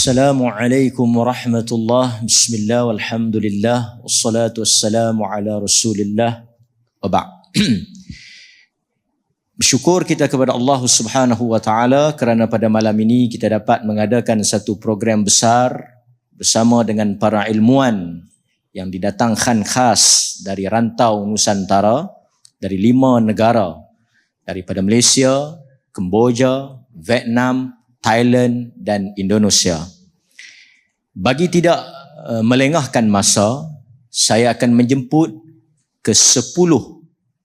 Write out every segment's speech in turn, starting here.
Assalamualaikum warahmatullahi. Bismillah walhamdulillah wassalatu wassalamu ala Rasulillah wa ba'd. Bersyukur kita kepada Allah Subhanahu wa taala kerana pada malam ini kita dapat mengadakan satu program besar bersama dengan para ilmuwan yang didatangkan khas dari rantau Nusantara, dari 5 negara, daripada Malaysia, Kemboja, Vietnam, Thailand dan Indonesia. Bagi tidak melengahkan masa, saya akan menjemput ke 10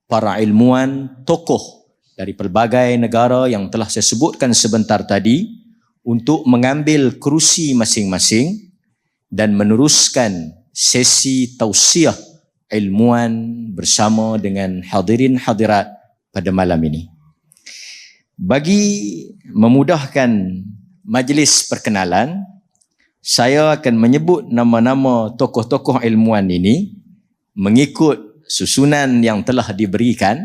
para ilmuwan tokoh dari pelbagai negara yang telah saya sebutkan sebentar tadi untuk mengambil kerusi masing-masing dan meneruskan sesi tausiah ilmuwan bersama dengan hadirin hadirat pada malam ini. Bagi memudahkan majlis perkenalan, saya akan menyebut nama-nama tokoh-tokoh ilmuwan ini mengikut susunan yang telah diberikan,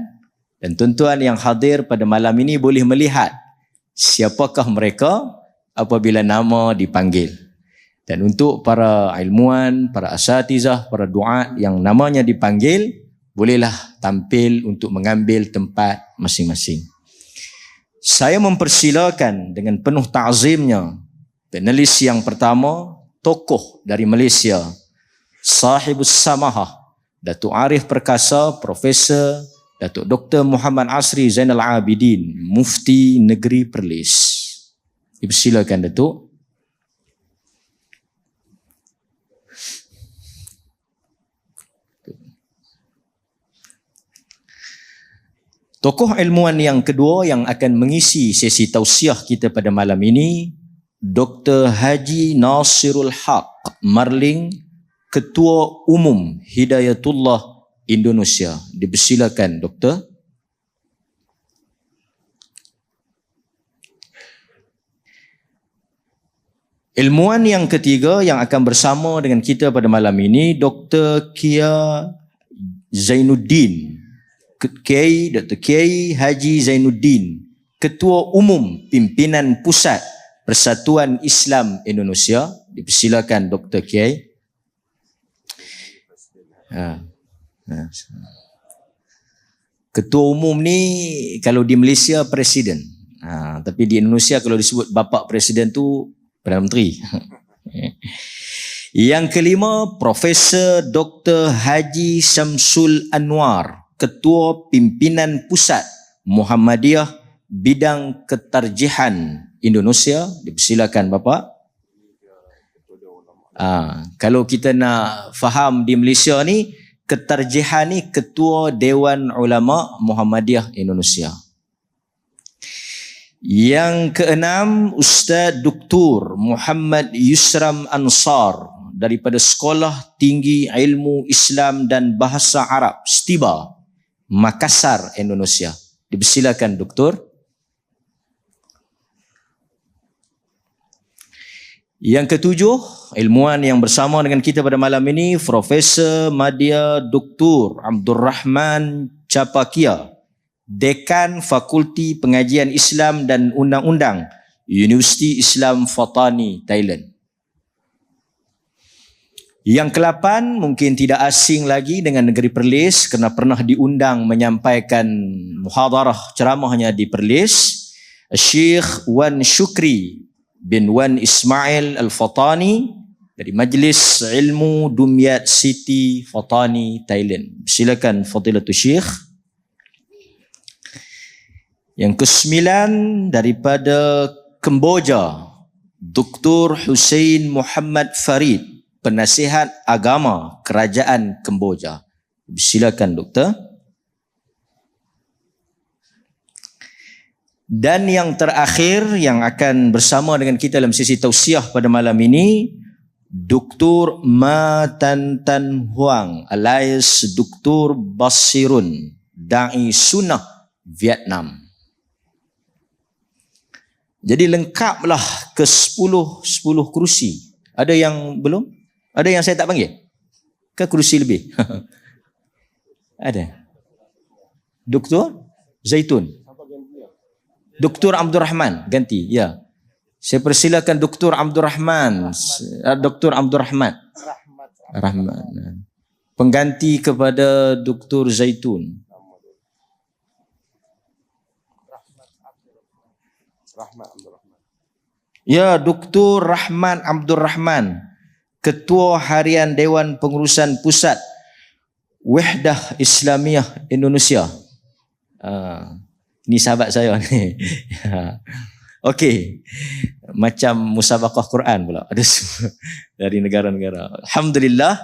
dan tuan-tuan yang hadir pada malam ini boleh melihat siapakah mereka apabila nama dipanggil. Dan untuk para ilmuwan, para asatizah, para duat yang namanya dipanggil, bolehlah tampil untuk mengambil tempat masing-masing. Saya mempersilakan dengan penuh ta'zimnya panelis yang pertama, tokoh dari Malaysia, sahibus samahah, Datuk Arif Perkasa, Profesor Datuk Dr. Muhammad Asri Zainal Abidin, Mufti Negeri Perlis. Dipersilakan Datuk. Tokoh ilmuwan yang kedua yang akan mengisi sesi tausiah kita pada malam ini, Dr. Haji Nasirul Haq Marling, Ketua Umum Hidayatullah Indonesia. Dipersilakan Doktor. Ilmuwan yang ketiga yang akan bersama dengan kita pada malam ini, Dr. Kia Zainuddin, Kiai Dr. Kiai Haji Zainuddin, Ketua Umum Pimpinan Pusat Persatuan Islam Indonesia. Dipersilakan Dr. Kiai. Ketua Umum ni kalau di Malaysia Presiden, tapi di Indonesia kalau disebut Bapak Presiden tu Perdana Menteri. Yang kelima, Profesor Dr. Haji Syamsul Anwar, Ketua Pimpinan Pusat Muhammadiyah Bidang Ketarjihan Indonesia. Dipersilakan Bapak. Kalau kita nak faham di Malaysia ni, ketarjihan ni Ketua Dewan Ulama Muhammadiyah Indonesia. Yang keenam, Ustaz Dr. Muhammad Yusram Ansar daripada Sekolah Tinggi Ilmu Islam dan Bahasa Arab STIBA, Makassar, Indonesia. Dipersilakan Doktor. Yang ketujuh, ilmuwan yang bersama dengan kita pada malam ini, Profesor Madya Dr. Abdul Rahman Capakia, Dekan Fakulti Pengajian Islam dan Undang-Undang, Universiti Islam Fatani, Thailand. Yang ke-8 mungkin tidak asing lagi dengan negeri Perlis kerana pernah diundang menyampaikan muhadarah ceramahnya di Perlis, Syekh Wan Syukri bin Wan Ismail Al-Fatani dari Majlis Ilmu Dumyat City, Fatani, Thailand. Silakan Fadilatul Syekh. Yang ke-9 daripada Kemboja, Dr. Hussein Muhammad Farid, Penasihat Agama Kerajaan Kemboja. Silakan Doktor. Dan yang terakhir yang akan bersama dengan kita dalam sesi tausiah pada malam ini, Dr. Ma Tan Tan Huang alias Dr. Basirun, Da'i Sunnah Vietnam. Jadi lengkaplah ke 10 kerusi. Ada yang belum? Ada yang saya tak panggil? Ke kerusi lebih? Ada. Doktor Zaitun. Dr. Abdul Rahman ganti. Ya. Saya persilakan Dr. Abdul Rahman. Dr. Abdul Rahman. Rahman. Pengganti kepada Dr. Zaitun. Ya, Dr. Rahman Abdul Rahman, Ketua Harian Dewan Pengurusan Pusat Wahdah Islamiyah Indonesia. Ni sahabat saya ni. Okey. Macam musabaqah Quran pula. Ada dari negara-negara. Alhamdulillah.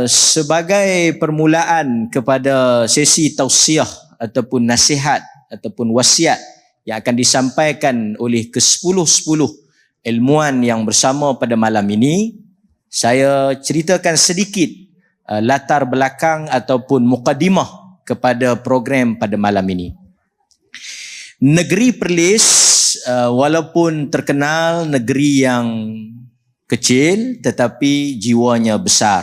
Sebagai permulaan kepada sesi tausiah ataupun nasihat ataupun wasiat yang akan disampaikan oleh ke-10 ilmuwan yang bersama pada malam ini, saya ceritakan sedikit latar belakang ataupun mukadimah kepada program pada malam ini. Negeri Perlis walaupun terkenal negeri yang kecil tetapi jiwanya besar.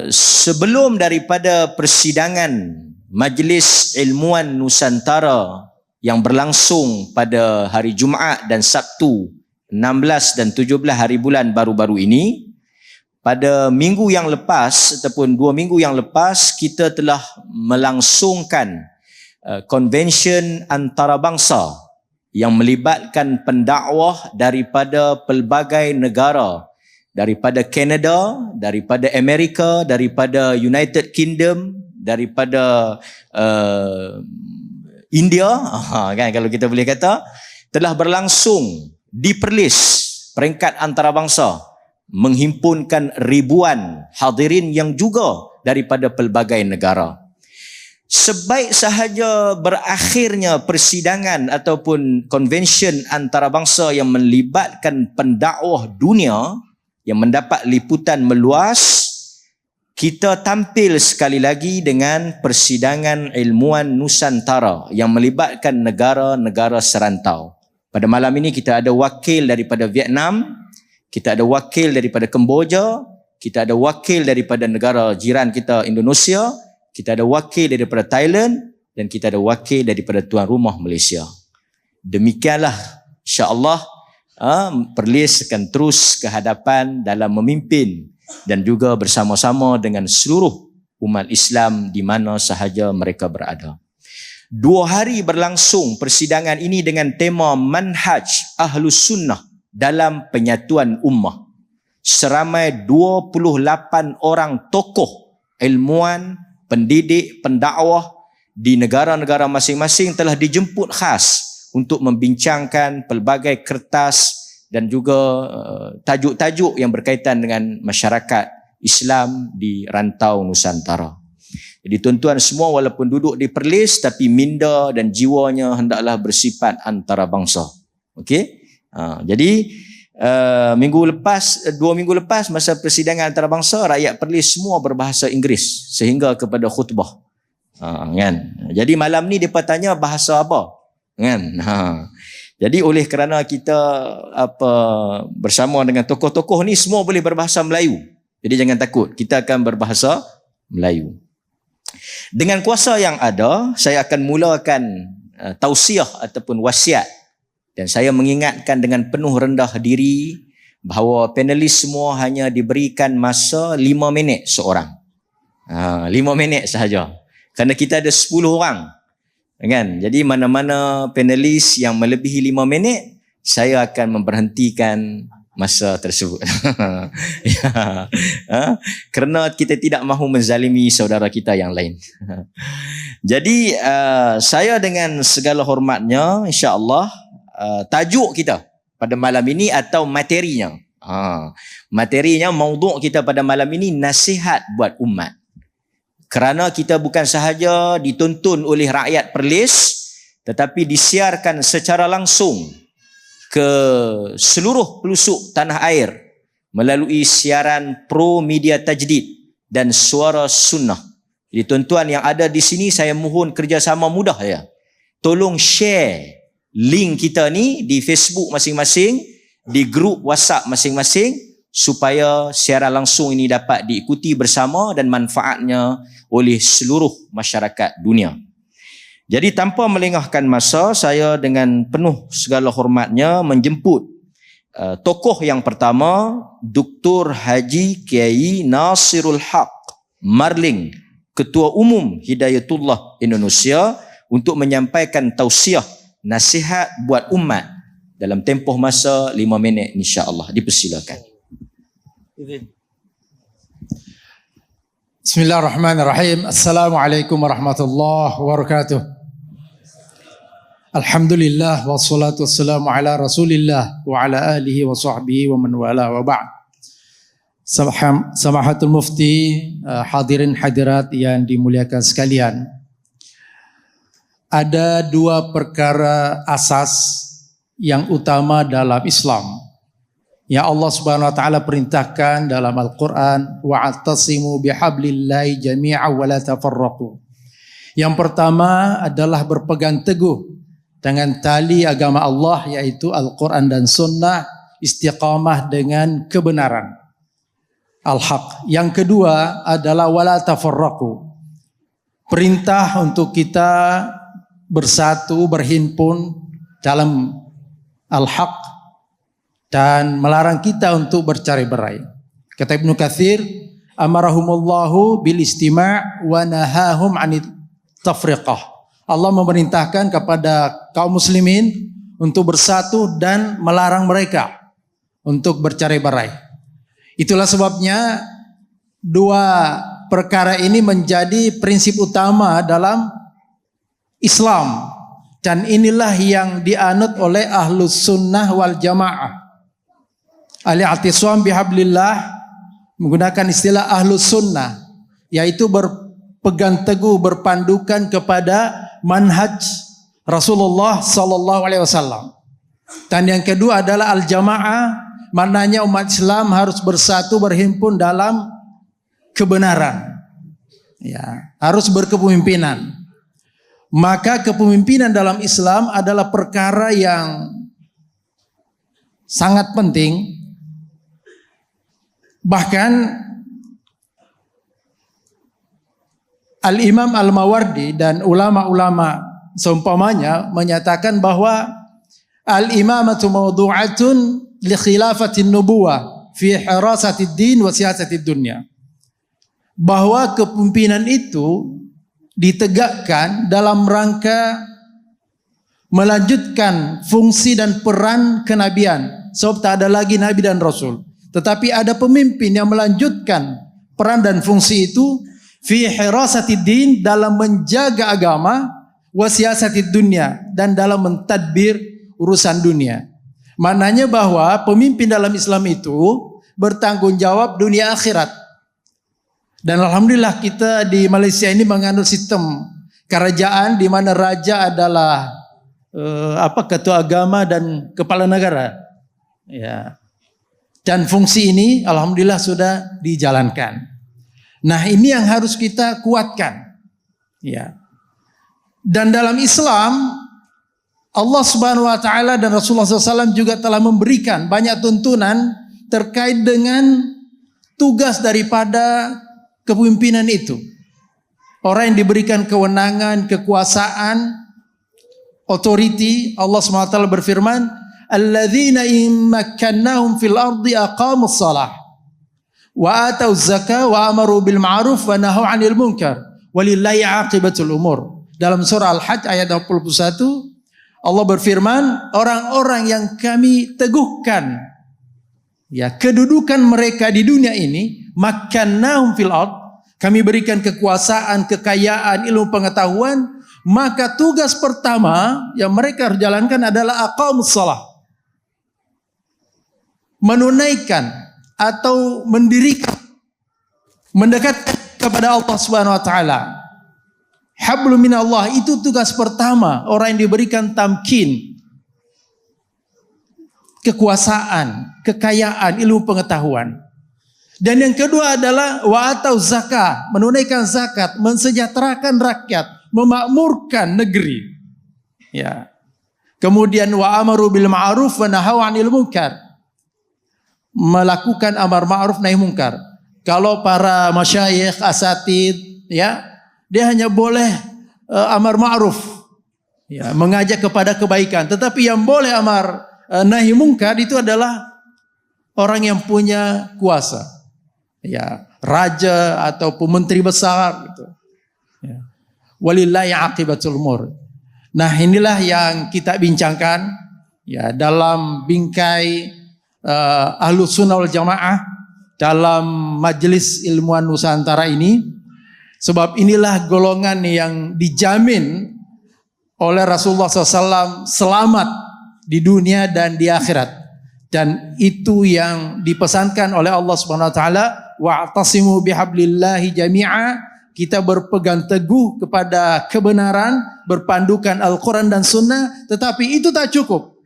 Sebelum daripada persidangan Majlis Ilmuwan Nusantara yang berlangsung pada hari Jumaat dan Sabtu 16 dan 17 hari bulan baru-baru ini, pada minggu yang lepas ataupun 2 minggu yang lepas kita telah melangsungkan konvensyen antarabangsa yang melibatkan pendakwah daripada pelbagai negara, daripada Kanada, daripada Amerika, daripada United Kingdom, daripada India, kan, kalau kita boleh kata, telah berlangsung di Perlis, peringkat antarabangsa, menghimpunkan ribuan hadirin yang juga daripada pelbagai negara. Sebaik sahaja berakhirnya persidangan ataupun konvensyen antarabangsa yang melibatkan pendakwah dunia yang mendapat liputan meluas, kita tampil sekali lagi dengan persidangan ilmuwan Nusantara yang melibatkan negara-negara serantau. Pada malam ini kita ada wakil daripada Vietnam, kita ada wakil daripada Kemboja, kita ada wakil daripada negara jiran kita Indonesia, kita ada wakil daripada Thailand dan kita ada wakil daripada tuan rumah Malaysia. Demikianlah insya-Allah Perlis akan terus ke hadapan dalam memimpin dan juga bersama-sama dengan seluruh umat Islam di mana sahaja mereka berada. 2 hari berlangsung persidangan ini dengan tema Manhaj Ahlus Sunnah dalam Penyatuan Ummah. Seramai 28 orang tokoh, ilmuwan, pendidik, pendakwah di negara-negara masing-masing telah dijemput khas untuk membincangkan pelbagai kertas dan juga tajuk-tajuk yang berkaitan dengan masyarakat Islam di rantau Nusantara. Jadi tuan-tuan semua walaupun duduk di Perlis tapi minda dan jiwanya hendaklah bersifat antarabangsa. Okey? Jadi 2 minggu lepas masa persidangan antarabangsa, rakyat Perlis semua berbahasa Inggeris sehingga kepada khutbah. Kan? Jadi malam ni depa tanya bahasa apa? Kan? Jadi oleh kerana kita bersama dengan tokoh-tokoh ni semua boleh berbahasa Melayu. Jadi jangan takut, kita akan berbahasa Melayu. Dengan kuasa yang ada, saya akan mulakan tausiah ataupun wasiat. Dan saya mengingatkan dengan penuh rendah diri bahawa panelis semua hanya diberikan masa 5 minit seorang. 5 minit sahaja. Kerana kita ada 10 orang. Kan? Jadi mana-mana panelis yang melebihi 5 minit, saya akan memberhentikan masa tersebut. Kerana kita tidak mahu menzalimi saudara kita yang lain. Jadi saya dengan segala hormatnya, insya-Allah, tajuk kita pada malam ini atau materinya. Materinya, maudhu' kita pada malam ini, nasihat buat umat. Kerana kita bukan sahaja dituntun oleh rakyat Perlis, tetapi disiarkan secara langsung ke seluruh pelosok tanah air melalui siaran Pro Media Tajdid dan Suara Sunnah. Jadi tuan-tuan yang ada di sini, saya mohon kerjasama mudah ya. Tolong share link kita ni di Facebook masing-masing, di grup WhatsApp masing-masing, supaya siaran langsung ini dapat diikuti bersama dan manfaatnya oleh seluruh masyarakat dunia. Jadi tanpa melengahkan masa, saya dengan penuh segala hormatnya menjemput tokoh yang pertama, Dr. Haji Kiai Nasirul Haq Marling, Ketua Umum Hidayatullah Indonesia, untuk menyampaikan tausiah nasihat buat umat dalam tempoh masa 5 minit insya-Allah. Dipersilakan. Bismillahirrahmanirrahim. Assalamualaikum warahmatullahi wabarakatuh. Alhamdulillah wassalatu wassalamu ala Rasulillah wa ala alihi wa sahbihi wa man wala wa ba'd. Samahatul Mufti, hadirin hadirat yang dimuliakan sekalian. Ada 2 perkara asas yang utama dalam Islam yang Allah Subhanahu wa taala perintahkan dalam Al-Qur'an, wa'tasimu bihablillahi jami'an wa la tafarraqu. Yang pertama adalah berpegang teguh dengan tali agama Allah, yaitu Al-Quran dan Sunnah, istiqamah dengan kebenaran, al-haq. Yang kedua adalah wala tafarraqu, perintah untuk kita bersatu, berhimpun dalam al-haq, dan melarang kita untuk bercerai-berai. Kata Ibnu Katsir, amarahumullahu bil istima' wa nahahum 'anit tafriqah. Allah memerintahkan kepada kaum muslimin untuk bersatu dan melarang mereka untuk bercerai-berai. Itulah sebabnya 2 perkara ini menjadi prinsip utama dalam Islam, dan inilah yang dianut oleh Ahlus Sunnah wal Jamaah. Al-i'tisam bihablillah menggunakan istilah Ahlus Sunnah, yaitu berpegang teguh, berpandukan kepada manhaj Rasulullah sallallahu alaihi wasallam. Dan yang kedua adalah al-jamaah, maknanya umat Islam harus bersatu, berhimpun dalam kebenaran. Ya, harus berkepemimpinan. Maka kepemimpinan dalam Islam adalah perkara yang sangat penting. Bahkan Al-Imam Al-Mawardi dan ulama-ulama seumpamanya menyatakan bahwa al-imamatu mawdu'atun li khilafatin nubuwah fi hirasatid din wa siyasatid dunya. Bahwa kepemimpinan itu ditegakkan dalam rangka melanjutkan fungsi dan peran kenabian. Sebab tak ada lagi nabi dan rasul, tetapi ada pemimpin yang melanjutkan peran dan fungsi itu fi hirasatid din, dalam menjaga agama, wa siyasatid dunya, dan dalam mentadbir urusan dunia. Maknanya bahwa pemimpin dalam Islam itu bertanggung jawab dunia akhirat. Dan alhamdulillah kita di Malaysia ini menganut sistem kerajaan di mana raja adalah ketua agama dan kepala negara. Ya. Dan fungsi ini alhamdulillah sudah dijalankan. Nah, ini yang harus kita kuatkan. Ya. Dan dalam Islam, Allah Subhanahu wa taala dan Rasulullah SAW juga telah memberikan banyak tuntunan terkait dengan tugas daripada kepemimpinan itu. Orang yang diberikan kewenangan, kekuasaan, authority, Allah Subhanahu wa taala berfirman, "Alladzina in makkannahum fil ardi aqamus shalah wa atau zakah wa amaru bil ma'ruf wa nahaw 'anil munkar walillahi 'aqibatul umur." Dalam surah Al-Hajj ayat 21, Allah berfirman, orang-orang yang kami teguhkan ya kedudukan mereka di dunia ini, makkannahum fil ard, kami berikan kekuasaan, kekayaan, ilmu pengetahuan, maka tugas pertama yang mereka harus jalankan adalah aqamus shalah, menunaikan atau mendirikan, mendekatkan kepada Allah Subhanahu wa taala. Hablum minallah, itu tugas pertama orang yang diberikan tamkin, kekuasaan, kekayaan, ilmu pengetahuan. Dan yang kedua adalah wa atau zakah, menunaikan zakat, mensejahterakan rakyat, memakmurkan negeri. Ya. Kemudian wa amaru bil ma'ruf wa nahaw 'anil munkar, melakukan amar ma'ruf nahi munkar. Kalau para masyayikh, asatid, ya, dia hanya boleh amar ma'ruf, ya, mengajak kepada kebaikan. Tetapi yang boleh amar nahi mungkar itu adalah orang yang punya kuasa, ya, raja ataupun menteri besar gitu. Ya. Walillahi aqibatul umur. Nah, inilah yang kita bincangkan ya dalam bingkai Ahlus Sunnah wal Jamaah dalam Majelis Ilmuwan Nusantara ini. Sebab inilah golongan yang dijamin oleh Rasulullah SAW selamat di dunia dan di akhirat. Dan itu yang dipesankan oleh Allah Subhanahu wa taala, wa'tasimu bihablillahi jami'a. Kita berpegang teguh kepada kebenaran, berpandukan Al-Quran dan Sunnah, tetapi itu tak cukup.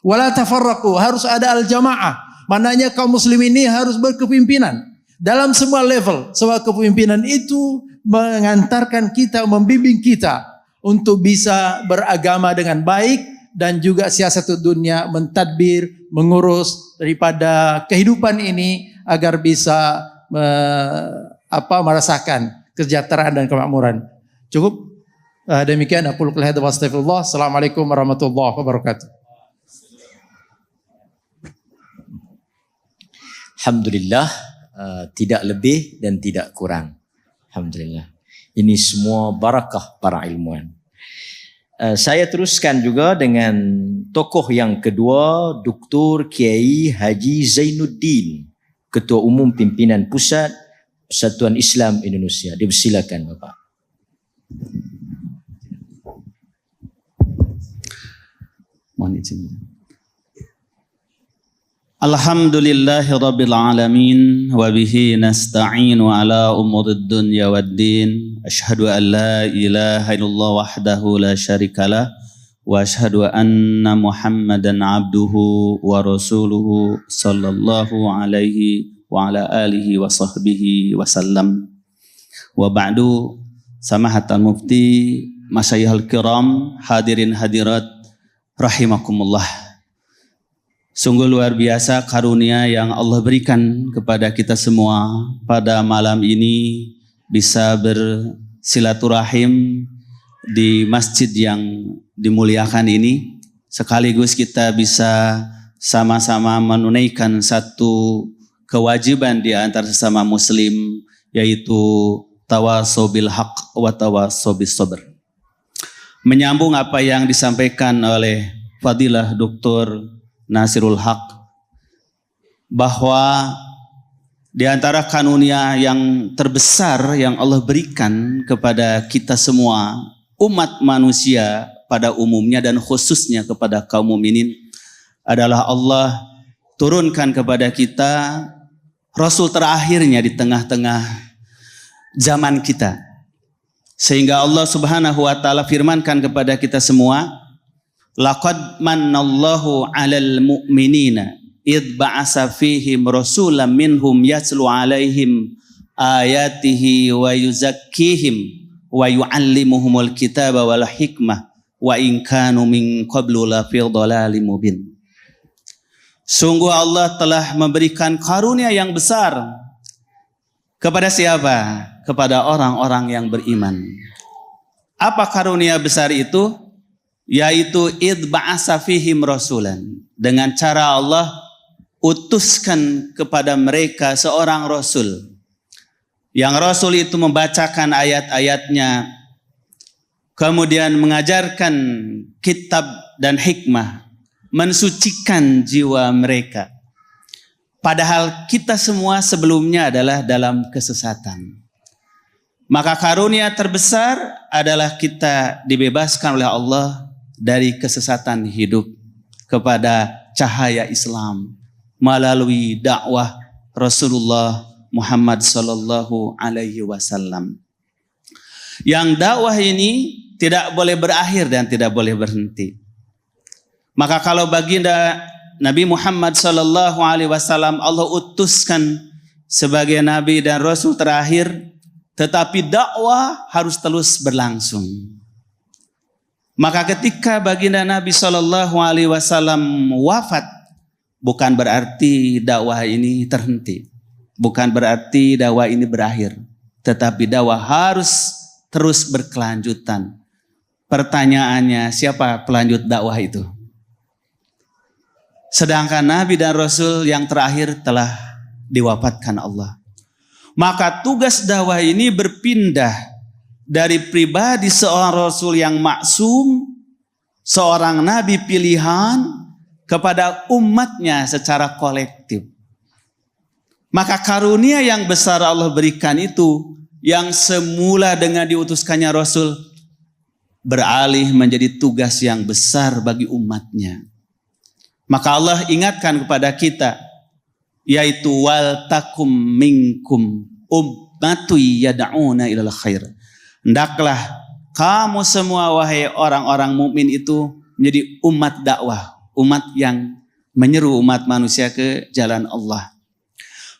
Wala tafarraqu, harus ada al-jamaah. Maknanya kaum muslim ini harus berkepimpinan dalam semua level. Sebab kepemimpinan itu mengantarkan kita, membimbing kita untuk bisa beragama dengan baik dan juga siasat dunia, mentadbir, mengurus daripada kehidupan ini agar bisa merasakan kesejahteraan dan kemakmuran. Cukup demikian aku qul hadza wa astaghfirullah. Assalamualaikum warahmatullahi wabarakatuh. Alhamdulillah, tidak lebih dan tidak kurang. Alhamdulillah. Ini semua barakah para ilmuwan. Saya teruskan juga dengan tokoh yang kedua, Dr. Kiai Haji Zainuddin, Ketua Umum Pimpinan Pusat Persatuan Islam Indonesia. Dipersilakan Bapak. Mohon izin. Alhamdulillahi Rabbil Alamin wa bihi nasta'inu ala umurid dunya waddin. Ashhadu an la ilaha illallah wahdahu la syarikalah wa ashhadu anna Muhammadan abduhu wa rasuluhu sallallahu alaihi wa ala alihi wa sahbihi wa sallam. Wa ba'du, samahatal mufti, masyayihal kiram, hadirin hadirat rahimakumullah. Sungguh luar biasa karunia yang Allah berikan kepada kita semua pada malam ini bisa bersilaturahim di masjid yang dimuliakan ini, sekaligus kita bisa sama-sama menunaikan satu kewajiban di antara sesama muslim, yaitu tawasau bil haq wa tawasau bis sabr. Menyambung apa yang disampaikan oleh Fadilah Dr. Nasirul Haq, bahwa di antara karunia yang terbesar yang Allah berikan kepada kita semua, umat manusia pada umumnya dan khususnya kepada kaum mukminin, adalah Allah turunkan kepada kita Rasul terakhirnya di tengah-tengah zaman kita. Sehingga Allah Subhanahu wa taala firmankan kepada kita semua, laqad mannallahu 'alal mu'minina id ba'asa fihim rasulan minhum yatlu 'alaihim ayatihi wa yuzakkihim wa yu'allimuhumul kitaba wal hikmah wa in kanu min qablu la fi dhalalim mubin. Sungguh Allah telah memberikan karunia yang besar kepada siapa? Kepada orang-orang yang beriman. Apa karunia besar itu? Yaitu id ba'asa fihim rasulan. Dengan cara Allah utuskan kepada mereka seorang rasul. Yang rasul itu membacakan ayat-ayatnya, kemudian mengajarkan kitab dan hikmah, mensucikan jiwa mereka. Padahal kita semua sebelumnya adalah dalam kesesatan. Maka karunia terbesar adalah kita dibebaskan oleh Allah dari kesesatan hidup kepada cahaya Islam melalui dakwah Rasulullah Muhammad sallallahu alaihi wasallam. Yang dakwah ini tidak boleh berakhir dan tidak boleh berhenti. Maka kalau baginda Nabi Muhammad sallallahu alaihi wasallam Allah utuskan sebagai nabi dan rasul terakhir, tetapi dakwah harus terus berlangsung. Maka ketika baginda Nabi sallallahu alaihi wasallam wafat, bukan berarti dakwah ini terhenti. Bukan berarti dakwah ini berakhir, tetapi dakwah harus terus berkelanjutan. Pertanyaannya, siapa pelanjut dakwah itu? Sedangkan Nabi dan Rasul yang terakhir telah diwafatkan Allah. Maka tugas dakwah ini berpindah dari pribadi seorang Rasul yang maksum, seorang Nabi pilihan, kepada umatnya secara kolektif. Maka karunia yang besar Allah berikan itu, yang semula dengan diutuskannya Rasul, beralih menjadi tugas yang besar bagi umatnya. Maka Allah ingatkan kepada kita, yaitu wal takum minkum ummatu yad'una ilal khair. Hendaklah kamu semua wahai orang-orang mukmin itu menjadi umat dakwah, umat yang menyeru umat manusia ke jalan Allah.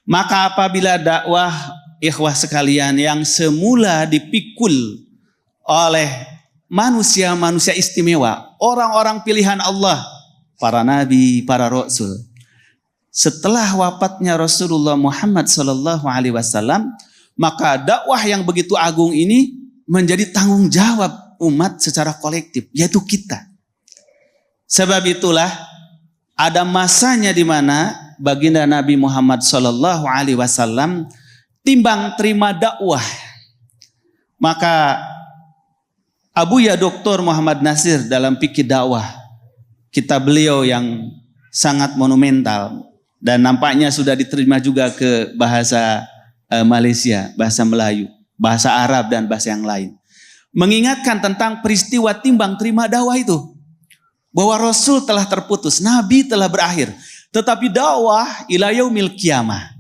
Maka apabila dakwah, ikhwah sekalian, yang semula dipikul oleh manusia-manusia istimewa, orang-orang pilihan Allah, para nabi, para rasul. Setelah wafatnya Rasulullah Muhammad SAW, maka dakwah yang begitu agung ini menjadi tanggung jawab umat secara kolektif, yaitu kita. Sebab itulah ada masanya di mana baginda Nabi Muhammad SAW timbang terima dakwah. Maka Abuya Dr. Muhammad Nasir dalam fikih dakwah, kitab beliau yang sangat monumental dan nampaknya sudah diterima juga ke bahasa Malaysia, bahasa Melayu, bahasa Arab dan bahasa yang lain, mengingatkan tentang peristiwa timbang terima dakwah itu, bahwa Rasul telah terputus, Nabi telah berakhir, tetapi dakwah ila yaumil qiyamah.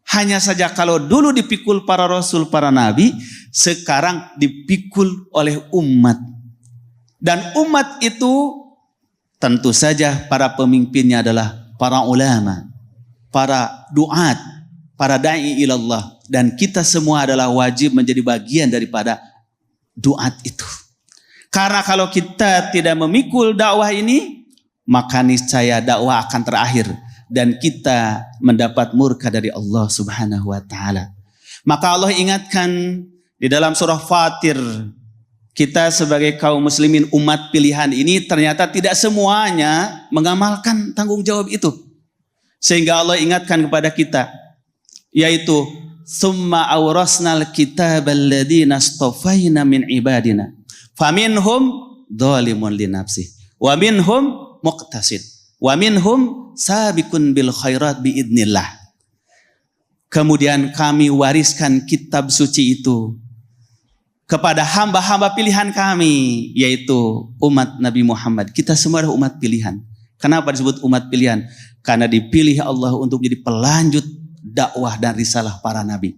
Hanya saja kalau dulu dipikul para Rasul, para Nabi, sekarang dipikul oleh umat. Dan umat itu tentu saja para pemimpinnya adalah para ulama, para duat, para da'i ilallah. Dan kita semua adalah wajib menjadi bagian daripada duat itu. Karena kalau kita tidak memikul dakwah ini, maka niscaya dakwah akan terakhir dan kita mendapat murka dari Allah Subhanahu wa taala. Maka Allah ingatkan di dalam surah Fatir, kita sebagai kaum muslimin umat pilihan ini ternyata tidak semuanya mengamalkan tanggung jawab itu. Sehingga Allah ingatkan kepada kita, yaitu summa awrasnal kitabal ladzina astafaina min ibadina faminhum dzalimun li nafsihi wa minhum muqtasid wa minhum sabiqun bil khairat biidnillah. Kemudian kami wariskan kitab suci itu kepada hamba-hamba pilihan kami, yaitu umat Nabi Muhammad. Kita semua adalah umat pilihan. Kenapa disebut umat pilihan? Karena dipilih Allah untuk jadi pelanjut dakwah dan risalah para nabi.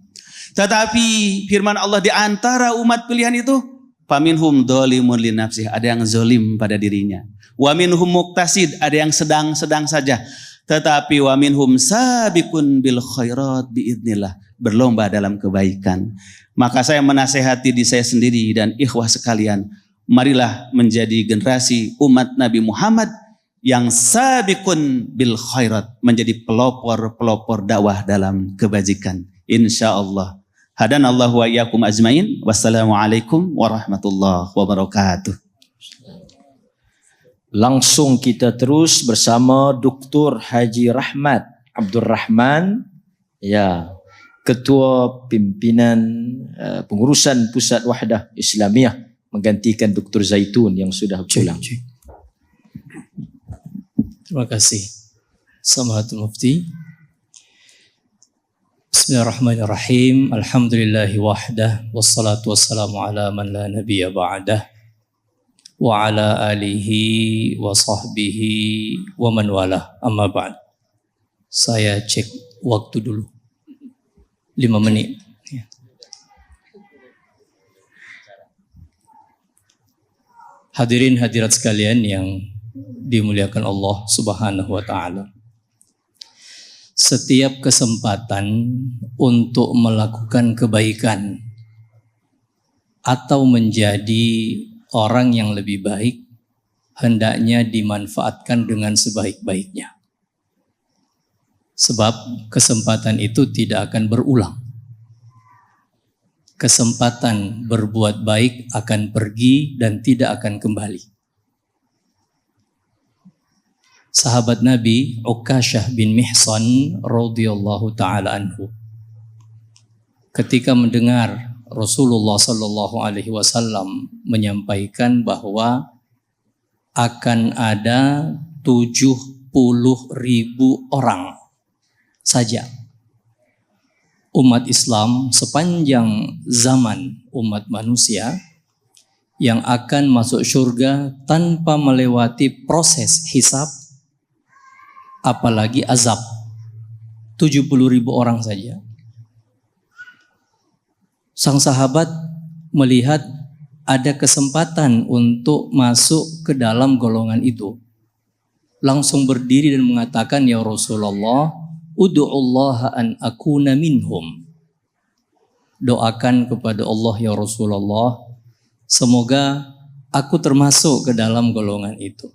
Tetapi firman Allah di antara umat pilihan itu, faminhum dzalimun li nafsihi, ada yang zalim pada dirinya. Wa minhum muqtasid, ada yang sedang-sedang saja. Tetapi wa minhum sabiqun bil khairat biidznillah, berlomba dalam kebaikan. Maka saya menasehati diri saya sendiri dan ikhwah sekalian, marilah menjadi generasi umat Nabi Muhammad yang sabiqun bil khairat, menjadi pelopor-pelopor dakwah dalam kebajikan. Insyaallah. Hadanallahu wa iyyakum ajmain. Wassalamualaikum warahmatullahi wabarakatuh. Langsung kita terus bersama Dr. Haji Rahmat Abdul Rahman, ya, Ketua Pimpinan Pengurusan Pusat Wahdah Islamiyah, menggantikan Dr. Zaitun yang sudah pulang. Terima kasih Samahatul Mufti. Bismillahirrahmanirrahim. Alhamdulillahi wahdah, wassalatu wassalamu ala man la nabiyya ba'dah, wa ala alihi wa sahbihi wa man wala, amma ba'd. Saya cek waktu dulu 5 menit. Hadirin hadirat sekalian yang dimuliakan Allah Subhanahu wa taala. Setiap kesempatan untuk melakukan kebaikan atau menjadi orang yang lebih baik hendaknya dimanfaatkan dengan sebaik-baiknya. Sebab kesempatan itu tidak akan berulang. kesempatan berbuat baik akan pergi dan tidak akan kembali. Sahabat Nabi Ukasyah bin Mihsan radhiyallahu taala anhu ketika mendengar Rasulullah sallallahu alaihi wasallam menyampaikan bahwa akan ada 70.000 orang saja umat Islam sepanjang zaman umat manusia yang akan masuk surga tanpa melewati proses hisab apalagi azab. 70.000 orang saja. Sang sahabat melihat ada kesempatan untuk masuk ke dalam golongan itu. Langsung berdiri dan mengatakan, ya Rasulullah, ud'ullaha an akuna minhum. Doakan kepada Allah ya Rasulullah, semoga aku termasuk ke dalam golongan itu.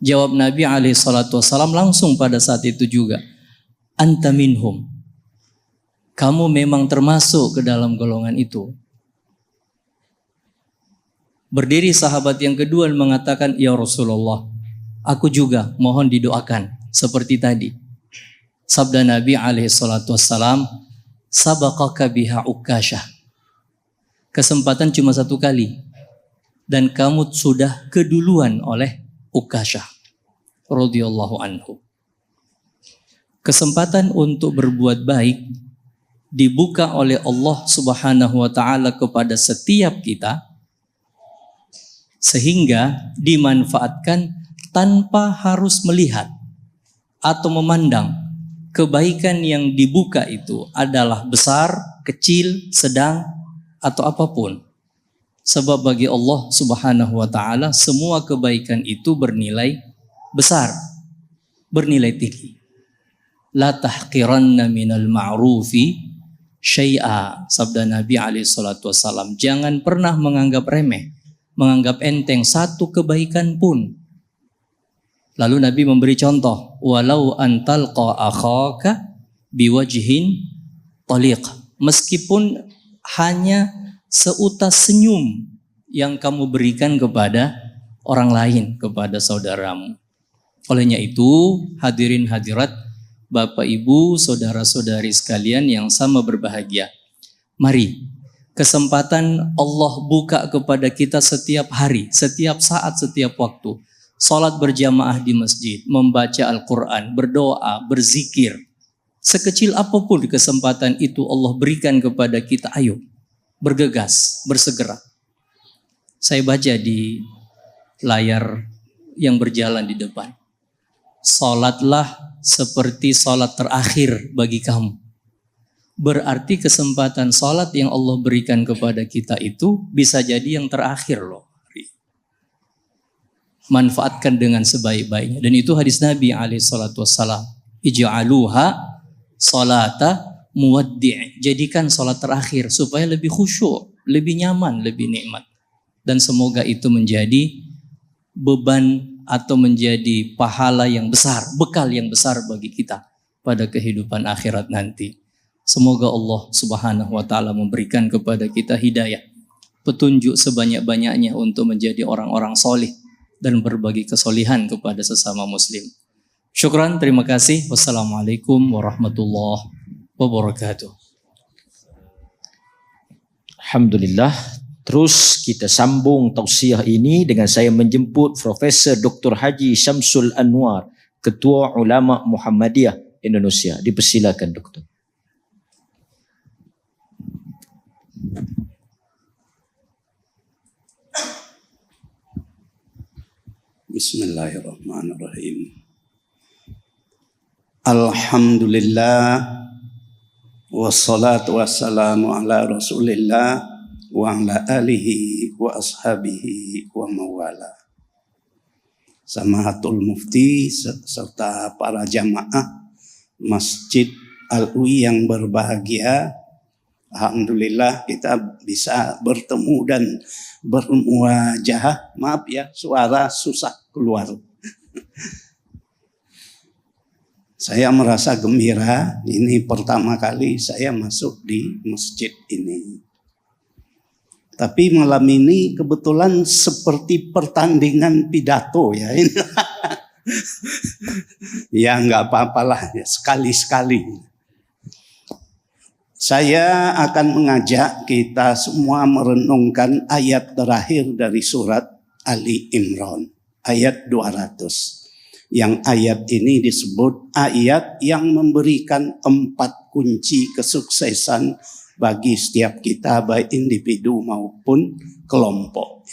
Jawab Nabi SAW langsung pada saat itu juga, anta minhum. Kamu memang termasuk ke dalam golongan itu. Berdiri sahabat yang kedua dan mengatakan, ya Rasulullah, aku juga mohon didoakan seperti tadi. Sabda Nabi SAW, sabaqaka biha Ukasyah. Kesempatan cuma satu kali. Dan kamu sudah keduluan oleh Ukasyah radhiyallahu anhu. Kesempatan untuk berbuat baik dibuka oleh Allah Subhanahu wa taala kepada setiap kita sehingga dimanfaatkan tanpa harus melihat atau memandang kebaikan yang dibuka itu adalah besar, kecil, sedang atau apapun. Sebab bagi Allah Subhanahu wa taala semua kebaikan itu bernilai besar, bernilai tinggi. La tahqiranna minal ma'rufi syai'a, sabda Nabi SAW. Jangan pernah menganggap remeh, menganggap enteng satu kebaikan pun. Lalu Nabi memberi contoh, walau antalqa akhaka biwajhin taliq, meskipun hanya seutas senyum yang kamu berikan kepada orang lain, kepada saudaramu. Olehnya itu, hadirin hadirat, Bapak, Ibu, saudara-saudari sekalian yang sama berbahagia. Mari, kesempatan Allah buka kepada kita setiap hari, setiap saat, setiap waktu. Salat berjamaah di masjid, membaca Al-Quran, berdoa, berzikir. Sekecil apapun kesempatan itu Allah berikan kepada kita, ayo bergegas, bersegera. Saya baca di layar yang berjalan di depan. Salatlah seperti salat terakhir bagi kamu. Berarti kesempatan salat yang Allah berikan kepada kita itu bisa jadi yang terakhir loh. Manfaatkan dengan sebaik-baiknya. Dan itu hadis Nabi SAW. Ij'aluha salata muwaddi'. Jadikan salat terakhir supaya lebih khusyuk, lebih nyaman, lebih nikmat. Dan semoga itu menjadi beban atau menjadi pahala yang besar, bekal yang besar bagi kita pada kehidupan akhirat nanti. Semoga Allah Subhanahu wa taala memberikan kepada kita hidayah, petunjuk sebanyak-banyaknya untuk menjadi orang-orang solih dan berbagi kesolihan kepada sesama muslim. Syukran, terima kasih. Wassalamualaikum warahmatullahi wabarakatuh. Alhamdulillah. Terus kita sambung tausiah ini dengan saya menjemput Profesor Dr. Haji Syamsul Anwar, Ketua Ulama Muhammadiyah Indonesia. Dipersilakan Doktor. Bismillahirrahmanirrahim. Alhamdulillah wassalatu wassalamu ala Rasulillah wa ala alihi wa ashabihi wa mawala. Samahatul Mufti serta para jamaah Masjid Al-Uwi yang berbahagia. Alhamdulillah kita bisa bertemu dan bermuwajahah. Maaf ya, suara susah keluar. Saya merasa gembira, ini pertama kali saya masuk di masjid ini. Tapi malam ini kebetulan seperti pertandingan pidato ya. Ya nggak apa-apalah, ya, sekali-sekali. Saya akan mengajak kita semua merenungkan ayat terakhir dari surat Ali Imran, ayat 200. Yang ayat ini disebut ayat yang memberikan 4 kunci kesuksesan bagi setiap kita, baik individu maupun kelompok.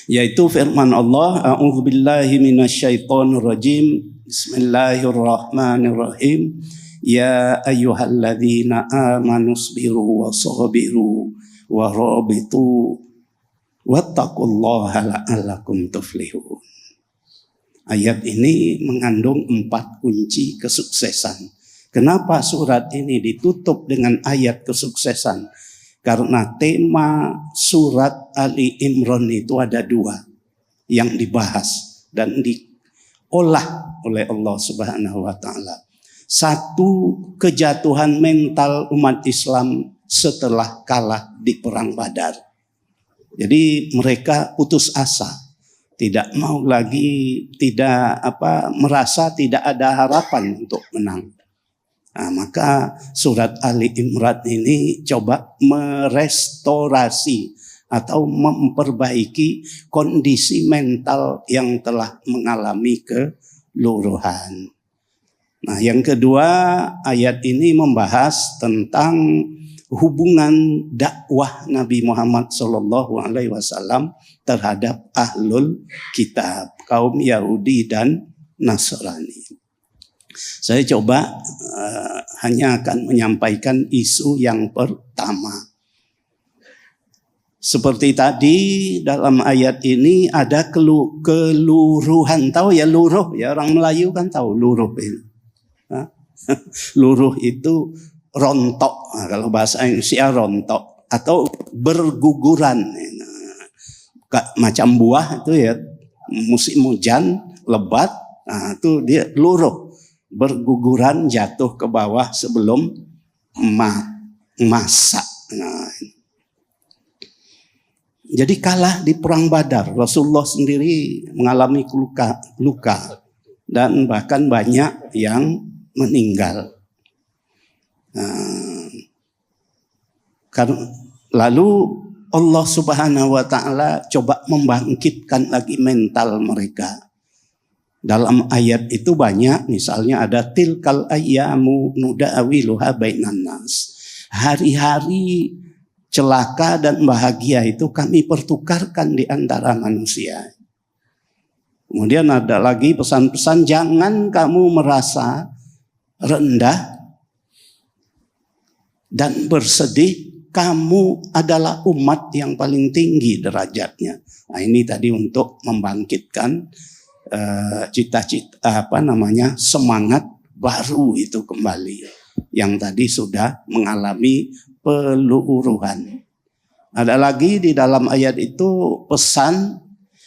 Yaitu firman Allah, A'udzubillahi minasyaitonirrajim, Bismillahirrahmanirrahim. Ya ayyuhalladzina amanu sabiru wa sabiru wa rabitu wattaqullaha la'allakum tuflihun. Ayat ini mengandung 4 kunci kesuksesan. Kenapa surat ini ditutup dengan ayat kesuksesan? Karena tema surat Ali Imran itu ada 2 yang dibahas dan diolah oleh Allah Subhanahu wa taala. 1, kejatuhan mental umat Islam setelah kalah di perang Badar. Jadi mereka putus asa, tidak mau lagi, merasa tidak ada harapan untuk menang. Nah, maka surat Ali Imran ini coba merestorasi atau memperbaiki kondisi mental yang telah mengalami keluruhan. Nah, yang kedua, ayat ini membahas tentang hubungan dakwah Nabi Muhammad SAW terhadap ahlul kitab, kaum Yahudi dan Nasrani. Saya coba hanya akan menyampaikan isu yang pertama. Seperti tadi dalam ayat ini ada keluruhan, tahu ya luruh ya, orang Melayu kan tahu luruh itu. Luruh itu rontok, nah, kalau bahasa Indonesia rontok atau berguguran, macam buah itu ya, musim hujan lebat, nah itu dia luruh, berguguran jatuh ke bawah sebelum masak. Nah, jadi kalah di perang Badar, Rasulullah sendiri mengalami luka dan bahkan banyak yang meninggal. Lalu Allah Subhanahu wa taala coba membangkitkan lagi mental mereka. Dalam ayat itu banyak, misalnya ada tilkal ayyamu nudawiluha bainan nas. Hari-hari celaka dan bahagia itu kami pertukarkan di antara manusia. Kemudian ada lagi pesan-pesan, jangan kamu merasa rendah dan bersedih, kamu adalah umat yang paling tinggi derajatnya. Nah, ini tadi untuk membangkitkan semangat baru itu kembali yang tadi sudah mengalami peluruhan. Ada lagi di dalam ayat itu pesan,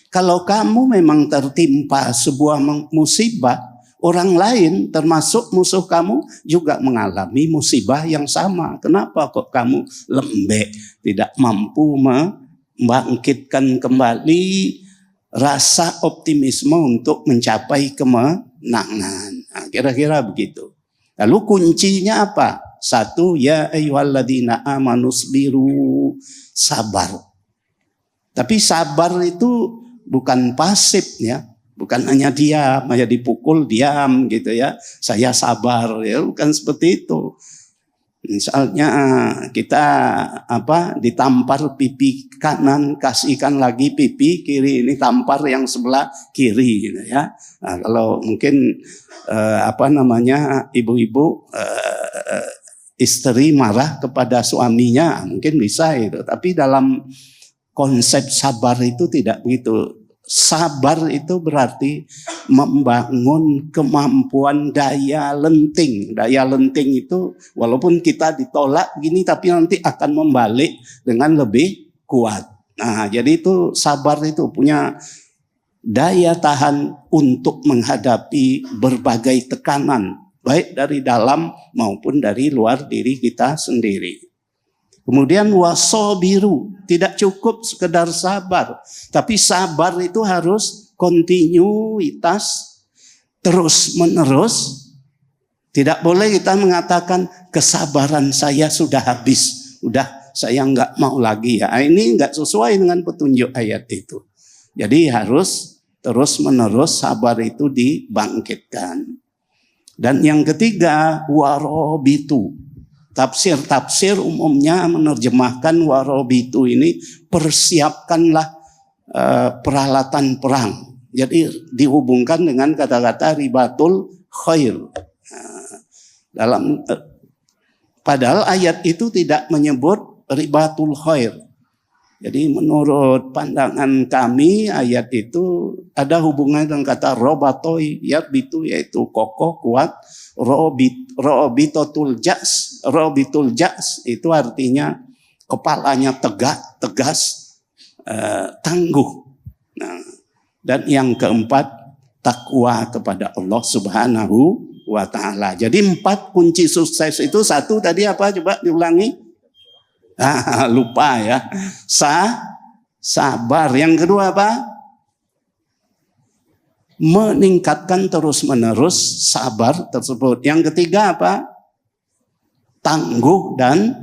kalau kamu memang tertimpa sebuah musibah, orang lain termasuk musuh kamu juga mengalami musibah yang sama. Kenapa kok kamu lembek, tidak mampu membangkitkan kembali rasa optimisme untuk mencapai kemenangan? Nah, kira-kira begitu. Lalu kuncinya apa? 1, ya ayyuhalladzina amanu sabiru, sabar. Tapi sabar itu bukan pasif ya. Bukan hanya diam, hanya dipukul diam gitu ya. Saya sabar ya, bukan seperti itu. Misalnya kita ditampar pipi kanan, kasihkan lagi pipi kiri, ini tampar yang sebelah kiri gitu ya. Nah, kalau mungkin ibu-ibu istri marah kepada suaminya mungkin bisa itu, tapi dalam konsep sabar itu tidak begitu. Sabar itu berarti membangun kemampuan daya lenting. Daya lenting itu walaupun kita ditolak gini tapi nanti akan membalik dengan lebih kuat. Nah, jadi itu sabar itu punya daya tahan untuk menghadapi berbagai tekanan, baik dari dalam maupun dari luar diri kita sendiri. Kemudian wasobiru, tidak cukup sekedar sabar, tapi sabar itu harus kontinuitas, terus menerus. Tidak boleh kita mengatakan kesabaran saya sudah habis, udah saya nggak mau lagi ya. Ini nggak sesuai dengan petunjuk ayat itu. Jadi harus terus menerus sabar itu dibangkitkan. Dan yang ketiga, warobitu. Tafsir-tafsir umumnya menerjemahkan warobitu ini persiapkanlah peralatan perang. Jadi dihubungkan dengan kata-kata ribatul khair. Padahal ayat itu tidak menyebut ribatul khair. Jadi menurut pandangan kami ayat itu ada hubungan dengan kata robatoi yarbitu, yaitu kokoh, kuat. Robitul jas itu artinya kepalanya tegak, tegas, tangguh. Nah, dan yang keempat, takwa kepada Allah Subhanahu wa ta'ala. Jadi 4 kunci sukses itu. Satu tadi apa? Coba diulangi. Lupa ya. Sabar. Yang kedua apa? Meningkatkan terus-menerus sabar tersebut. Yang ketiga apa? Tangguh dan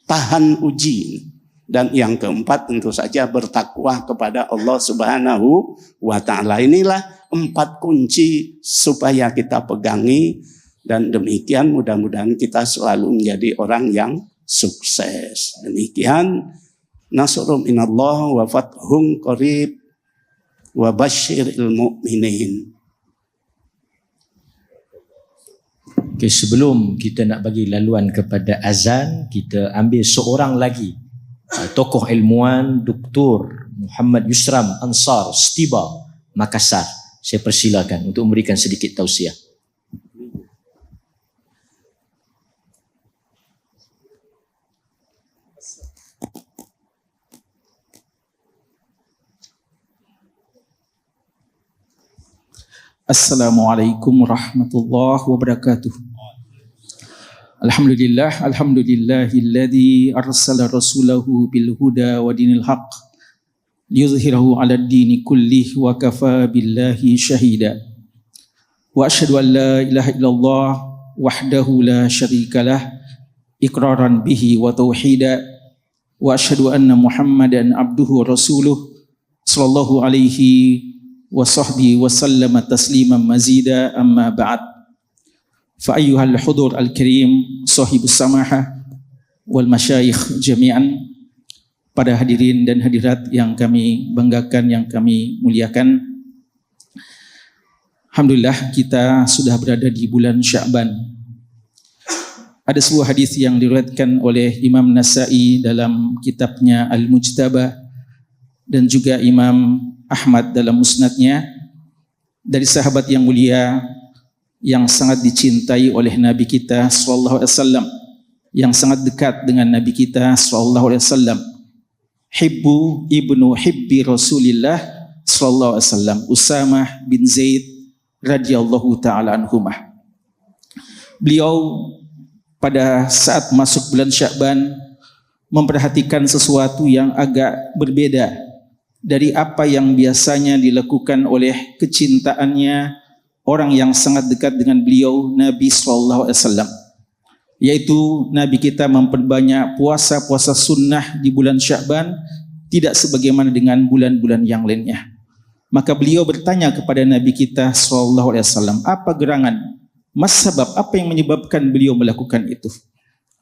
tahan uji. Dan yang keempat tentu saja bertakwa kepada Allah Subhanahu wa ta'ala. Inilah 4 kunci supaya kita pegangi. Dan demikian mudah-mudahan kita selalu menjadi orang yang sukses. Demikian. Nasrun minallah wa fathun qarib wa basyiril mu'minin. Okay, sebelum kita nak bagi laluan kepada azan, kita ambil seorang lagi tokoh ilmuwan, Dr. Muhammad Yusram Ansar Setiba Makassar. Saya persilakan untuk memberikan sedikit tausiah. Assalamualaikum warahmatullahi wabarakatuh. Alhamdulillahilladzi arsala rasulahu bil huda wa dinil haqq liyuzhirahu 'alad dini kullih wa kafa billahi syahida. Wa asyhadu an la ilaha illallah wahdahu la syarikalah iqraran bihi wa tauhida. Wa asyhadu anna Muhammadan abduhu wa rasuluh sallallahu alaihi wa sahbihi wa sallama tasliman mazida, amma ba'd. Fa ayyuhal hudur al-karim sahibus samahah wal masyayikh jami'an, pada hadirin dan hadirat yang kami banggakan, yang kami muliakan. Alhamdulillah kita sudah berada di bulan Sya'ban. Ada sebuah hadis yang diriwayatkan oleh Imam Nasa'i dalam kitabnya Al-Mujtabah dan juga Imam Ahmad dalam musnadnya, dari sahabat yang mulia yang sangat dicintai oleh Nabi kita sallallahu alaihi wasallam, yang sangat dekat dengan Nabi kita sallallahu alaihi wasallam, hibbu ibnu hibbi Rasulillah sallallahu alaihi wasallam, Usamah bin Zaid radhiyallahu taala anhumah. Beliau pada saat masuk bulan Sya'ban memperhatikan sesuatu yang agak berbeda dari apa yang biasanya dilakukan oleh kecintaannya orang yang sangat dekat dengan beliau, Nabi sallallahu alaihi wasallam, yaitu Nabi kita memperbanyak puasa-puasa sunnah di bulan Sya'ban, tidak sebagaimana dengan bulan-bulan yang lainnya. Maka beliau bertanya kepada Nabi kita sallallahu alaihi wasallam, apa gerangan, sebab apa yang menyebabkan beliau melakukan itu?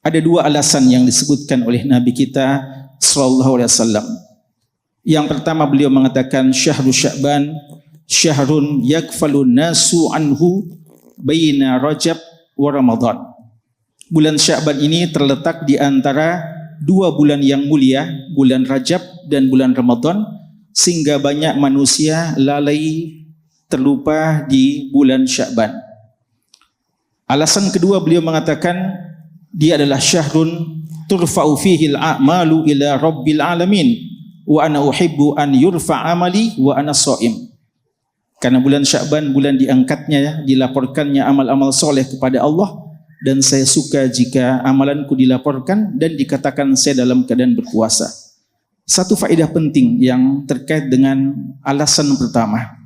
Ada 2 alasan yang disebutkan oleh Nabi kita sallallahu alaihi wasallam. Yang pertama, beliau mengatakan syahrul Sya'ban syahrun yakfalun nasu anhu baina Rajab wa Ramadan. Bulan Sya'ban ini terletak di antara 2 bulan yang mulia, bulan Rajab dan bulan Ramadan, sehingga banyak manusia lalai, terlupa di bulan Sya'ban. Alasan kedua, beliau mengatakan dia adalah syahrun turfa'u fihi al-a'malu ila rabbil alamin wa ana uhibbu an yurfa amali wa ana shaim. Karena bulan Sya'ban bulan diangkatnya, dilaporkannya amal-amal soleh kepada Allah, dan saya suka jika amalanku dilaporkan dan dikatakan saya dalam keadaan berpuasa. Satu faedah penting yang terkait dengan alasan pertama,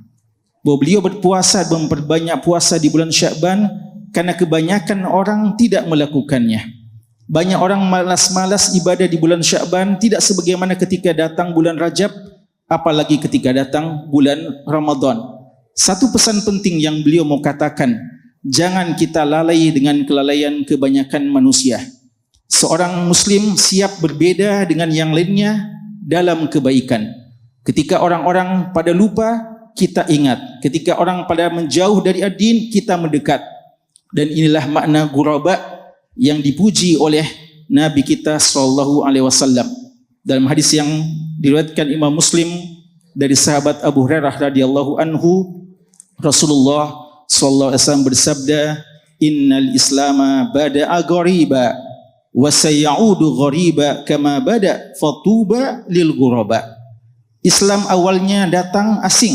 bahwa beliau berpuasa, memperbanyak puasa di bulan Sya'ban karena kebanyakan orang tidak melakukannya. Banyak orang malas-malas ibadah di bulan Sya'ban, tidak sebagaimana ketika datang bulan Rajab, apalagi ketika datang bulan Ramadan. Satu pesan penting yang beliau mau katakan, jangan kita lalai dengan kelalaian kebanyakan manusia. Seorang muslim siap berbeda dengan yang lainnya dalam kebaikan. Ketika orang-orang pada lupa, kita ingat. Ketika orang pada menjauh dari ad-din, kita mendekat. Dan inilah makna ghuraba yang dipuji oleh Nabi kita sallallahu alaihi wasallam. Dalam hadis yang diriwayatkan Imam Muslim dari sahabat Abu Hurairah radhiyallahu anhu, Rasulullah sallallahu alaihi wasallam bersabda, "Innal Islama bada'a ghariba wa sayaudu ghariba kama bada, fatuba lil ghuraba." Islam awalnya datang asing.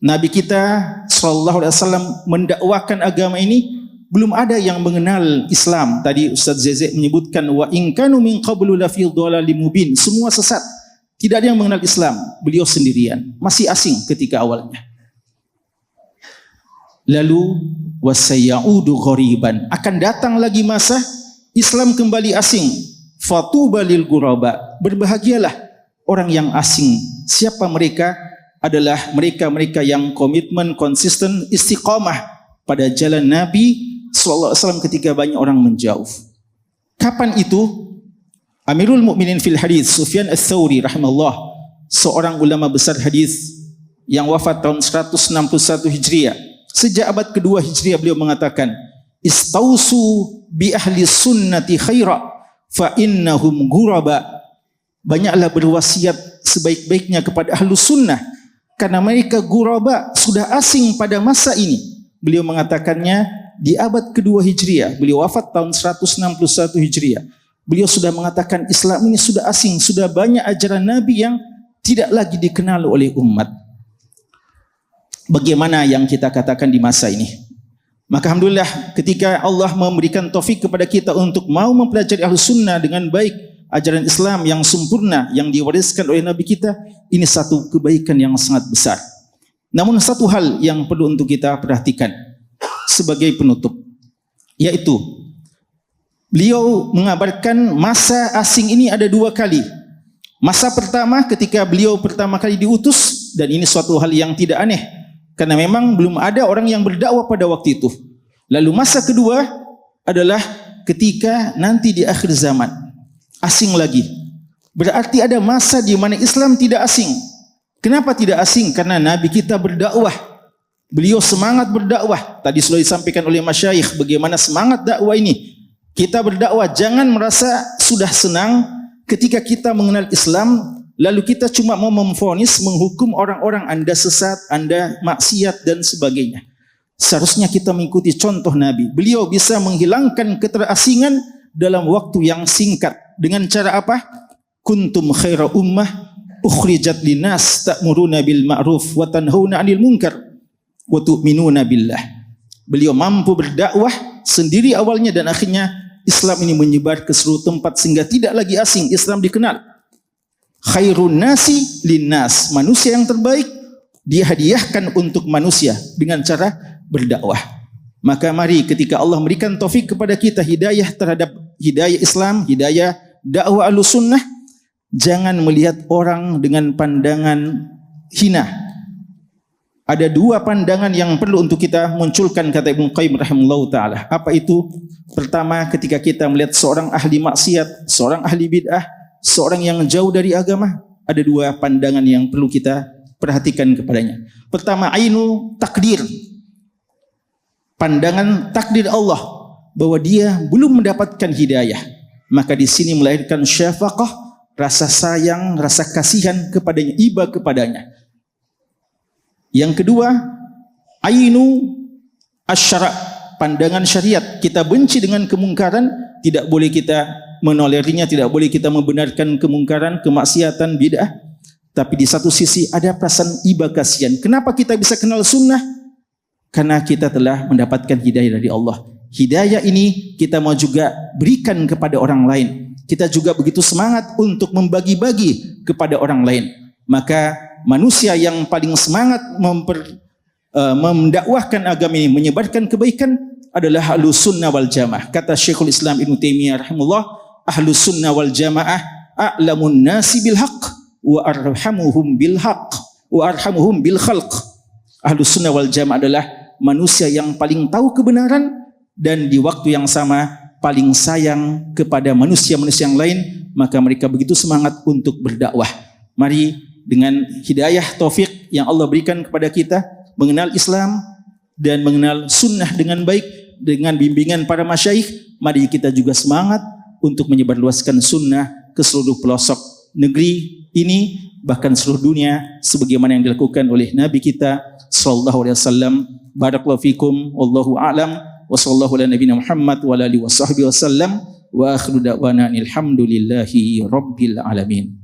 Nabi kita sallallahu alaihi wasallam mendakwakan agama ini, belum ada yang mengenal Islam. Tadi Ustaz Zezek menyebutkan wa in kanu min qablu la fi dhalalim mubin. Semua sesat. Tidak ada yang mengenal Islam. Beliau sendirian, masih asing ketika awalnya. Lalu wasayaudu ghariban, akan datang lagi masa Islam kembali asing. Fatuba lil ghuraba, berbahagialah orang yang asing. Siapa mereka? Adalah mereka-mereka yang komitmen, konsisten, istiqamah pada jalan Nabi sallallahu alaihi wasallam ketika banyak orang menjauh. Kapan itu? Amirul Mukminin fil hadis Sufyan Ats-Tsauri rahimahullah, seorang ulama besar hadis yang wafat tahun 161 Hijriah. Sejak abad kedua Hijriah beliau mengatakan, "Istausu bi ahli sunnati khaira fa innahum ghuraba." Banyaklah berwasiat sebaik-baiknya kepada ahlu sunnah karena mereka ghuraba, sudah asing pada masa ini. Beliau mengatakannya di abad kedua Hijriah. Beliau wafat tahun 161 Hijriah. Beliau sudah mengatakan Islam ini sudah asing, sudah banyak ajaran Nabi yang tidak lagi dikenal oleh umat. Bagaimana yang kita katakan di masa ini? Maka alhamdulillah ketika Allah memberikan taufik kepada kita untuk mau mempelajari Ahlus Sunnah dengan baik, ajaran Islam yang sempurna yang diwariskan oleh Nabi kita, ini satu kebaikan yang sangat besar. Namun satu hal yang perlu untuk kita perhatikan sebagai penutup, yaitu beliau mengabarkan masa asing ini ada dua kali. Masa pertama ketika beliau pertama kali diutus, dan ini suatu hal yang tidak aneh, karena memang belum ada orang yang berdakwah pada waktu itu. Lalu masa kedua adalah ketika nanti di akhir zaman, asing lagi. Berarti ada masa di mana Islam tidak asing. Kenapa tidak asing? Karena Nabi kita berdakwah. Beliau semangat berdakwah. Tadi sudah disampaikan oleh masyayikh bagaimana semangat dakwah ini. Kita berdakwah, jangan merasa sudah senang ketika kita mengenal Islam, lalu kita cuma mau memvonis, menghukum orang-orang Anda sesat, Anda maksiat dan sebagainya. Seharusnya kita mengikuti contoh Nabi. Beliau bisa menghilangkan keterasingan dalam waktu yang singkat. Dengan cara apa? Kuntum khaira ummah ukhrijat linnas ta'muruna bil ma'ruf wa tanhauna 'anil munkar wa tu'minuna billah. Beliau mampu berdakwah sendiri awalnya dan akhirnya Islam ini menyebar ke seluruh tempat sehingga tidak lagi asing, Islam dikenal. Khairun nasi linnas, manusia yang terbaik dihadiahkan untuk manusia dengan cara berdakwah. Maka mari ketika Allah memberikan taufik kepada kita hidayah terhadap hidayah Islam, hidayah dakwah Ahlussunnah, jangan melihat orang dengan pandangan hina. Ada dua pandangan yang perlu untuk kita munculkan, kata Ibnu Qayyim rahimahullahu taala. Apa itu? Pertama, ketika kita melihat seorang ahli maksiat, seorang ahli bid'ah, seorang yang jauh dari agama, ada dua pandangan yang perlu kita perhatikan kepadanya. Pertama, ainu takdir. Pandangan takdir Allah bahwa dia belum mendapatkan hidayah. Maka di sini melahirkan syafaqah, rasa sayang, rasa kasihan kepadanya, iba kepadanya. Yang kedua, ainu asyara, pandangan syariat. Kita benci dengan kemungkaran, tidak boleh kita menolerinya, tidak boleh kita membenarkan kemungkaran, kemaksiatan, bid'ah. Tapi di satu sisi ada perasaan iba kasihan. Kenapa kita bisa kenal sunnah? Karena kita telah mendapatkan hidayah dari Allah. Hidayah ini kita mau juga berikan kepada orang lain. Kita juga begitu semangat untuk membagi-bagi kepada orang lain. Maka manusia yang paling semangat mendakwahkan agama ini, menyebarkan kebaikan adalah ahlus sunnah wal jamaah. Kata Syekhul Islam Ibnu Taimiyah rahimahullah, ahlus sunnah wal jamaah a'lamun nasi bil haqq wa arhamuhum bil haqq wa arhamuhum bil khalq. Ahlus sunnah wal jamaah adalah manusia yang paling tahu kebenaran dan di waktu yang sama paling sayang kepada manusia-manusia yang lain, maka mereka begitu semangat untuk berdakwah. Mari dengan hidayah taufik yang Allah berikan kepada kita mengenal Islam dan mengenal sunnah dengan baik dengan bimbingan para masyayikh, mari kita juga semangat untuk menyebarluaskan sunnah ke seluruh pelosok negeri ini, bahkan seluruh dunia, sebagaimana yang dilakukan oleh Nabi kita sallallahu alaihi wasallam. Barakallahu fikum, wallahu a'lam, wa sallallahu ala nabiyina Muhammad wa ala alihi washabbihi wasallam, wa akhiru da'wana alhamdulillahi rabbil alamin.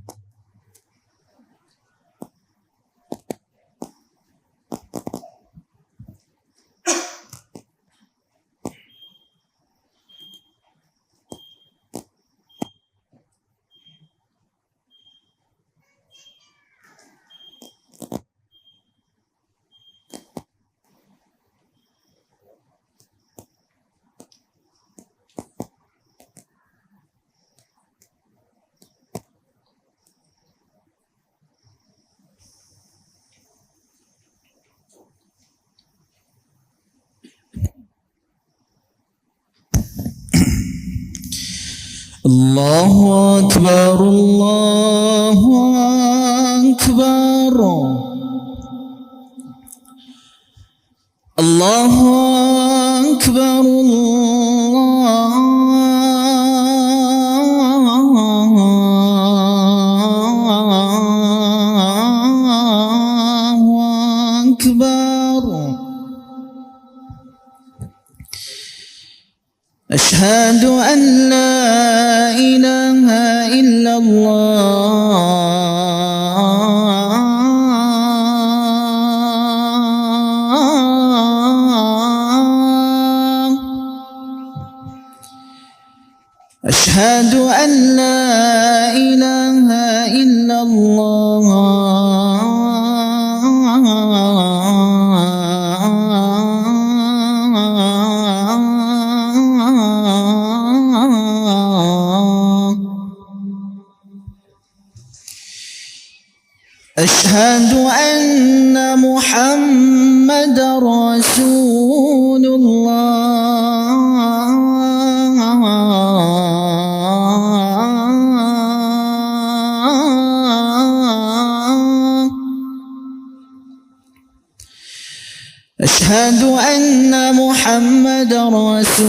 Allahu Akbar, Allahu Akbar, Allahu Akbar, Allahu Akbar. Ashhadu an la ilaha illallah. Ashhadu an la ilaha illallah. Ashhadu anna Muhammadar Rasulullah. Ashhadu anna Muhammadar Rasulullah.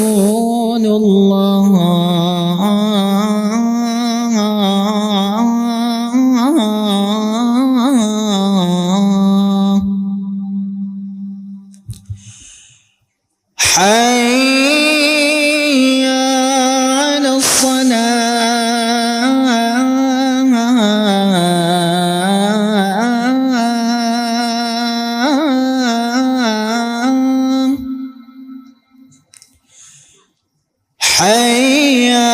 Hayya 'alas salah. Hayya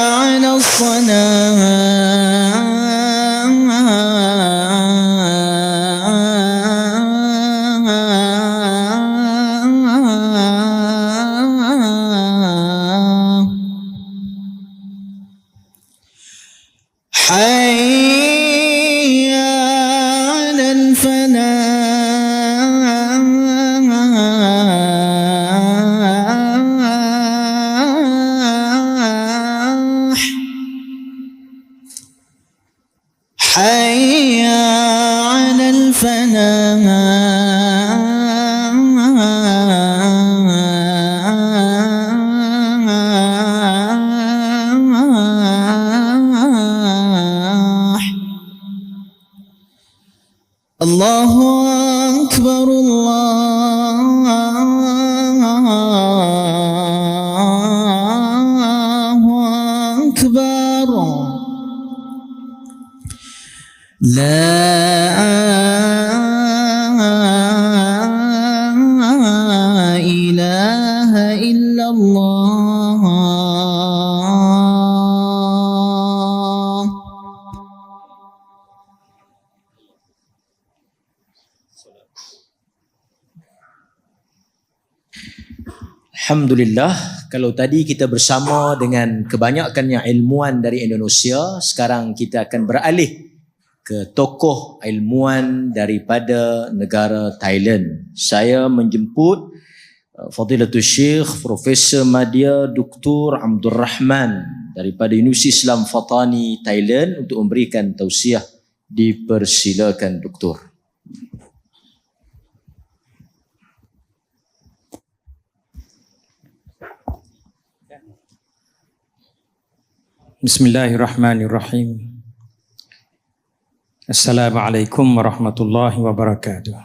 'alas salah. Hayya 'alal falah. Hayya 'alal falah. Allahu Akbar, Allahu Akbar. لا إله إلا الله Alhamdulillah, kalau tadi kita bersama dengan kebanyakannya ilmuwan dari Indonesia, sekarang kita akan beralih ke tokoh ilmuwan daripada negara Thailand. Saya menjemput Fadilatul Syekh Profesor Madya Dr. Abdul Rahman daripada Universiti Islam Fatani Thailand untuk memberikan tausiah. Dipersilakan Doktor. Bismillahirrahmanirrahim. Assalamualaikum warahmatullahi wabarakatuh.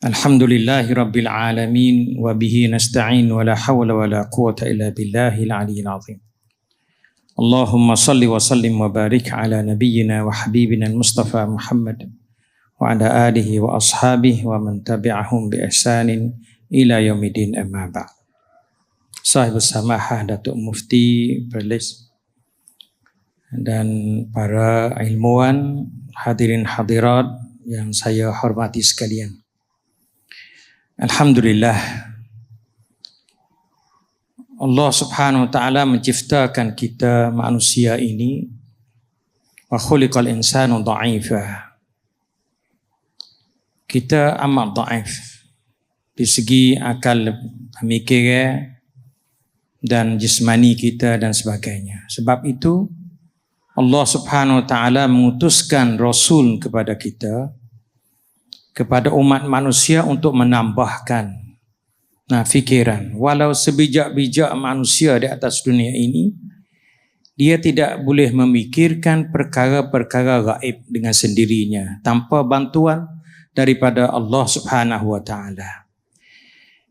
Alhamdulillahi rabbil alamin wa bihi nasta'in wa la hawla wa la quwata illa billahil aliyyil azim. Allahumma salli wa sallim wa barik ala nabiyyina wa habibina al-Mustafa Muhammad wa ala alihi wa ashabihi wa man tabi'ahum bi ihsanin ila yaumidin amma ba'd. Sahibus Samahah Datuk Mufti Perlis dan para ilmuwan, hadirin hadirat yang saya hormati sekalian. Alhamdulillah, Allah Subhanahu wa taala menciptakan kita manusia ini wa khuliqal insanu dha'ifa. Kita amat dhaif di segi akal pemikiran dan jismani kita dan sebagainya. Sebab itu Allah Subhanahu wa taala mengutuskan rasul kepada kita, kepada umat manusia untuk menambahkan fikiran. Walau sebijak-bijak manusia di atas dunia ini, dia tidak boleh memikirkan perkara-perkara gaib dengan sendirinya tanpa bantuan daripada Allah Subhanahu wa taala.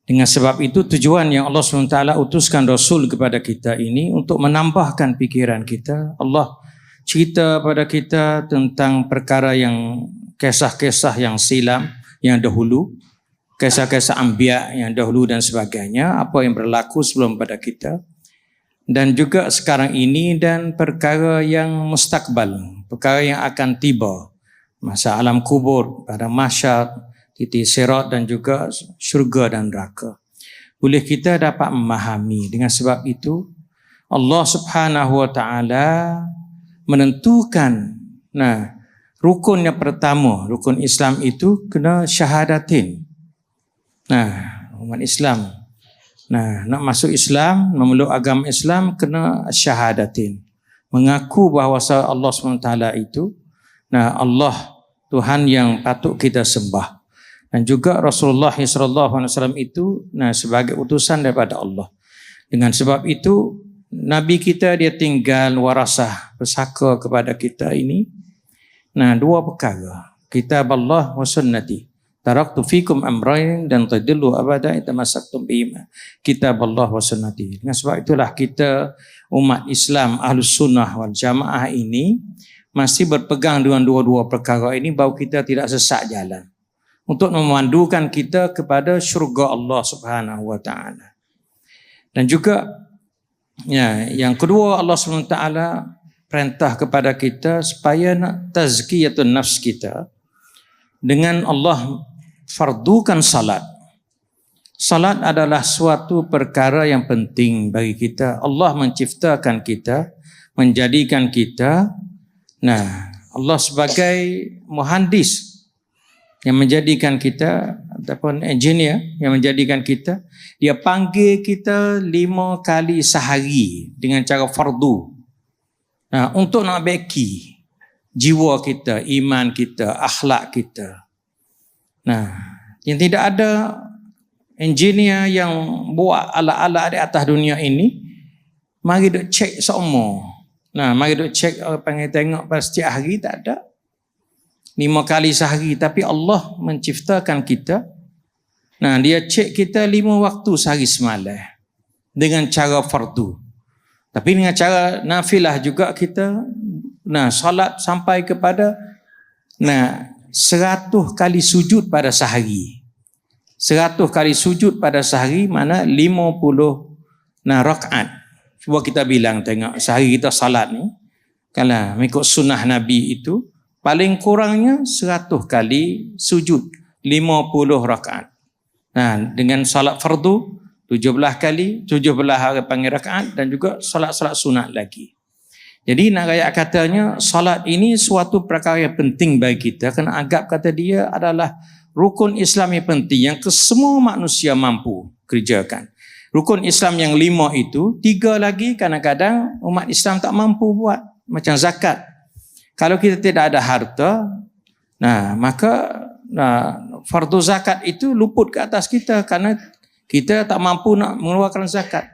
Dengan sebab itu tujuan yang Allah SWT utuskan Rasul kepada kita ini untuk menambahkan pikiran kita. Allah cerita pada kita tentang perkara yang kisah-kisah yang silam yang dahulu, kisah-kisah anbiya yang dahulu dan sebagainya, apa yang berlaku sebelum pada kita, dan juga sekarang ini, dan perkara yang mustakbal, perkara yang akan tiba, masa alam kubur, pada mahsyar, titik sirat dan juga syurga dan neraka. Boleh kita dapat memahami. Dengan sebab itu Allah Subhanahu wa taala menentukan rukun yang pertama, rukun Islam itu kena syahadatin. Umat Islam nak masuk Islam, memeluk agama Islam, kena syahadatin. Mengaku bahawa Allah SWT itu Allah Tuhan yang patut kita sembah. Dan juga Rasulullah SAW itu sebagai utusan daripada Allah. Dengan sebab itu Nabi kita dia tinggal warasah, pesaka kepada kita ini. Dua perkara. Kitab Allah wa sunnati. Taraktu fikum amrain dan tadillu abada itamassaktum bihima. Kitab Allah wa sunnati. Dengan sebab itulah kita umat Islam Ahlus Sunnah wal Jamaah ini masih berpegang dengan dua-dua perkara ini, bahawa kita tidak sesat jalan untuk memandukan kita kepada syurga Allah Subhanahu wa taala. Dan juga yang kedua, Allah Subhanahu wa taala perintah kepada kita supaya nak tazkiyatun nafs kita dengan Allah fardukan salat. Salat adalah suatu perkara yang penting bagi kita. Allah menciptakan kita, menjadikan kita Allah sebagai muhandis yang menjadikan kita, ataupun engineer yang menjadikan kita, dia panggil kita 5 kali sehari dengan cara fardu. Untuk nak beki jiwa kita, iman kita, akhlak kita. Yang tidak ada engineer yang buat alat-alat di atas dunia ini, mari duk cek semua. Mari duk cek, panggil tengok pas setiap hari, tak ada. 5 kali sehari, tapi Allah menciptakan kita. Dia cek kita 5 waktu sehari semalam dengan cara fardu. Tapi dengan cara nafilah juga kita solat sampai kepada 100 kali sujud pada sehari. 100 kali sujud pada sehari mana 50 rakaat. Cuba kita bilang tengok sehari kita salat ni, kalau mengikut sunnah Nabi itu paling kurangnya 100 kali sujud 50 rakaat. Dengan salat fardu 17 kali, 17 panggil rakaat dan juga salat-salat sunat lagi. Jadi nak rakyat katanya salat ini suatu perkara yang penting bagi kita kerana anggap kata dia adalah rukun Islam yang penting yang kesemua manusia mampu kerjakan. Rukun Islam yang 5 itu, 3 lagi kadang-kadang umat Islam tak mampu buat. Macam zakat. Kalau kita tidak ada harta, maka fardu zakat itu luput ke atas kita kerana kita tak mampu nak mengeluarkan zakat.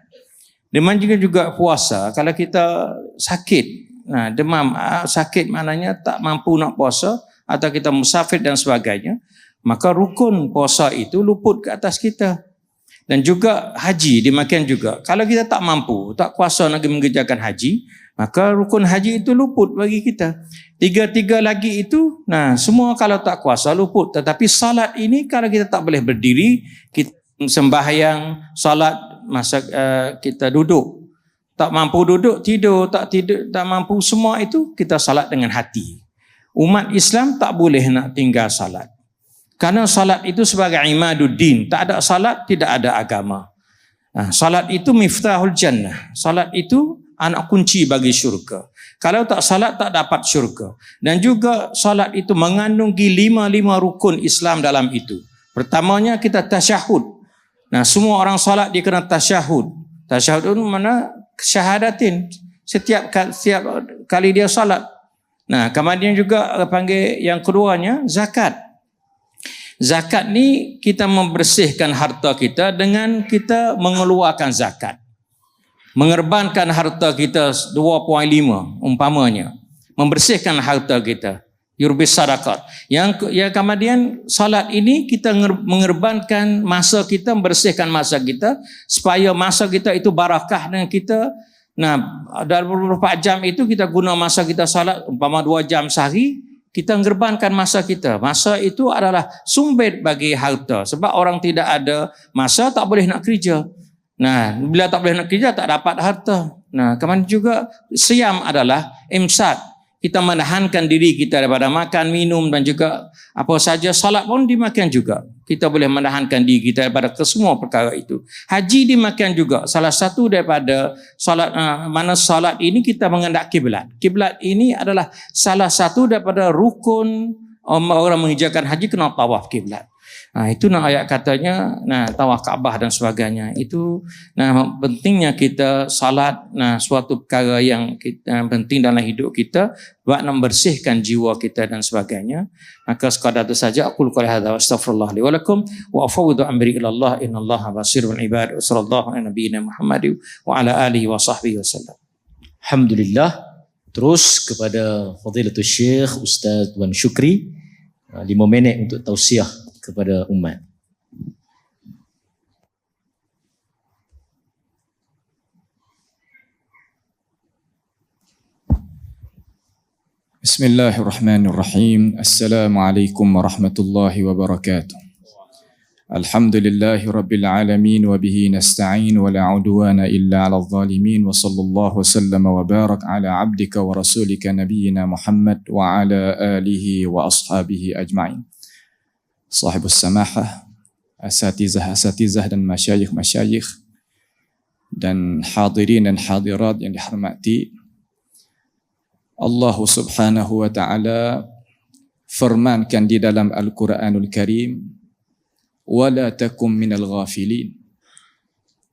Demikian juga puasa. Kalau kita sakit, demam, sakit maknanya tak mampu nak puasa atau kita musafir dan sebagainya, maka rukun puasa itu luput ke atas kita. Dan juga haji, demikian juga. Kalau kita tak mampu, tak kuasa nak mengerjakan haji, maka rukun haji itu luput bagi kita. 3 lagi itu, semua kalau tak kuasa luput. Tetapi salat ini kalau kita tak boleh berdiri, kita sembahyang, salat masa kita duduk, tak mampu duduk, tidur, tak mampu, semua itu kita salat dengan hati. Umat Islam tak boleh nak tinggal salat. Karena salat itu sebagai imaduddin, tak ada salat tidak ada agama. Salat itu miftahul jannah. Salat itu anak kunci bagi syurga. Kalau tak salat tak dapat syurga. Dan juga salat itu mengandungi 5 rukun Islam dalam itu. Pertamanya kita tasyahud. Semua orang salat dia kena tasyahud. Tasyahud itu mana syahadatin. Setiap kali dia salat. Kemudian juga panggil yang keduanya zakat. Zakat ni kita membersihkan harta kita dengan kita mengeluarkan zakat. Mengerbankan harta kita 2.5 umpamanya. Membersihkan harta kita. Yurbis sadaqat. Yang kemudian salat ini kita mengerbankan masa kita, membersihkan masa kita supaya masa kita itu barakah dan kita dalam beberapa jam itu kita guna masa kita salat umpama 2 jam sehari, kita mengerbankan masa kita. Masa itu adalah sumber bagi harta sebab orang tidak ada masa tak boleh nak kerja. Bila tak boleh nak kerja tak dapat harta. Kemudian juga siam adalah imsak. Kita menahankan diri kita daripada makan, minum dan juga apa saja. Salat pun dimakan juga. Kita boleh menahankan diri kita daripada kesemua perkara itu. Haji dimakan juga. Salah satu daripada salat, mana salat ini kita menghadap kiblat. Kiblat ini adalah salah satu daripada rukun orang mengerjakan haji kena tawaf kiblat. Itu ayat katanya tawaf Kaabah dan sebagainya. Itu pentingnya kita salat suatu perkara yang penting dalam hidup kita buat membersihkan jiwa kita dan sebagainya. Maka sekadar itu saja aku qul hadza wa astaghfirullah li wa lakum wa afawwidu amri ila Allah innallaha basirun ibad. Sallallahu ala nabiyyina Muhammad wa ala alihi wa sahbihi wasallam. Alhamdulillah. Terus kepada Fadilatul Syekh Ustaz Wan Syukri 5 minit untuk tausiah kepada umat. Bismillahirrahmanirrahim. Assalamualaikum warahmatullahi wabarakatuh. Alhamdulillahi rabbil alamin wa bihi nasta'in wa la udwana illa 'alal zalimin wa sallallahu wasallam wa barak ala 'abdika wa rasulika nabiyyina Muhammad wa ala alihi wa ashabihi ajma'in. Sahibus samahah, asatizah dan masyayikh dan hadirin dan hadirat yang dihormati, Allah subhanahu wa ta'ala firmankan di dalam Al-Quranul Karim, wala takum minal ghafilin.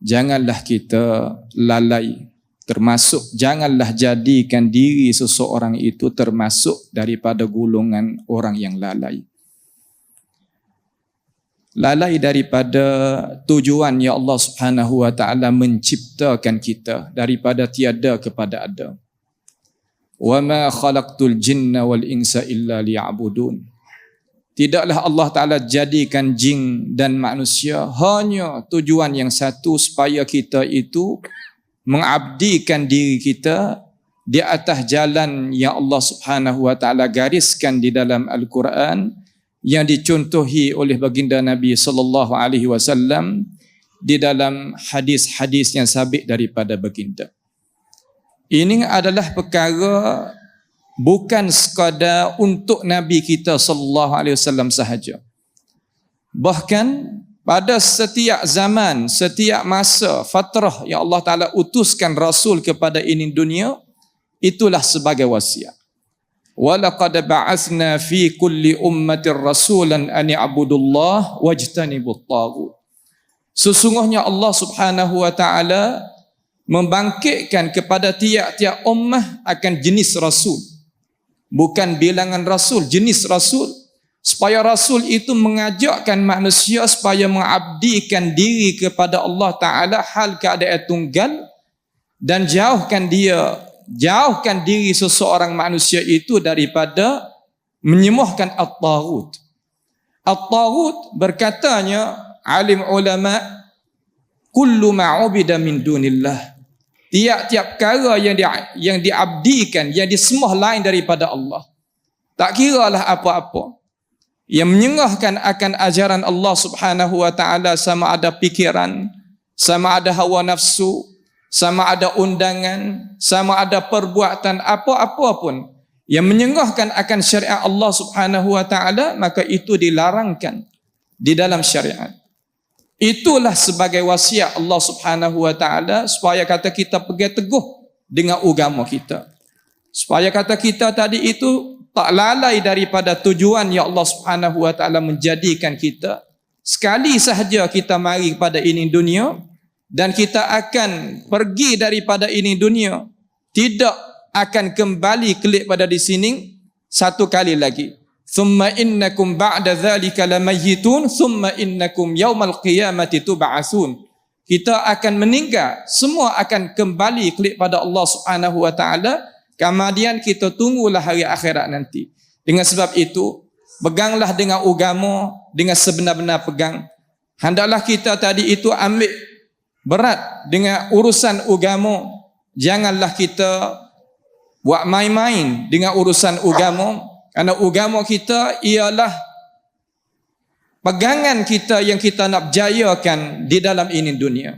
Janganlah kita lalai, termasuk janganlah jadikan diri seseorang itu termasuk daripada golongan orang yang lalai. Lalai daripada tujuan yang Allah subhanahu wa ta'ala menciptakan kita daripada tiada kepada ada. Wa ma khalaqtul jinna wal insa illa liya'budun. Tidaklah Allah Ta'ala jadikan jin dan manusia hanya tujuan yang satu, supaya kita itu mengabdikan diri kita di atas jalan yang Allah Subhanahu wa taala gariskan di dalam Al-Quran, yang dicontohi oleh baginda Nabi sallallahu alaihi wasallam di dalam hadis-hadis yang sabit daripada baginda. Ini adalah perkara bukan sekadar untuk Nabi kita sallallahu alaihi wasallam sahaja. Bahkan pada setiap zaman, setiap masa, fatrah yang Allah Ta'ala utuskan Rasul kepada ini dunia, itulah sebagai wasiat. وَلَقَدْ بَعَثْنَا فِي كُلِّ أُمَّةٍ رَسُولًا أَنِ اعْبُدُوا اللَّهَ وَاجْتَنِبُوا الطَّاغُوتَ. Sesungguhnya Allah Subhanahu wa taala membangkitkan kepada tiap-tiap ummah akan jenis rasul. Bukan bilangan rasul, jenis rasul. Supaya rasul itu mengajakkan manusia supaya mengabdikan diri kepada Allah Ta'ala hal keadaan tunggal, dan jauhkan diri seseorang manusia itu daripada menyembahkan at-taghut. At-taghut berkatanya alim ulama, kullu ma'ubida min dunillah. Tiap-tiap perkara yang diabdikan, yang disembah lain daripada Allah, tak kiralah apa-apa, yang menyerahkan akan ajaran Allah Subhanahu wa taala, sama ada pikiran, sama ada hawa nafsu, sama ada undangan, sama ada perbuatan, apa-apa pun yang menyerahkan akan syariat Allah Subhanahu wa taala, maka itu dilarangkan di dalam syariat. Itulah sebagai wasiat Allah Subhanahu wa taala supaya kata kita pegang teguh dengan agama kita. Supaya kata kita tadi itu tak lalai daripada tujuan yang Allah Subhanahu wa taala menjadikan kita. Sekali sahaja kita mari kepada ini dunia, dan kita akan pergi daripada ini dunia, tidak akan kembali kelik pada di sini satu kali lagi. Thumma innakum ba'da dzalika lamayyitun thumma innakum yaumal qiyamati tub'atsun. Kita akan meninggal, semua akan kembali kelik pada Allah Subhanahu wa taala. Kemudian kita tunggulah hari akhirat nanti. Dengan sebab itu, peganglah dengan agama dengan sebenar-benar pegang. Hendaklah kita tadi itu ambil berat dengan urusan agama. Janganlah kita buat main-main dengan urusan agama. Kerana agama kita ialah pegangan kita yang kita nak berjayakan di dalam ini dunia.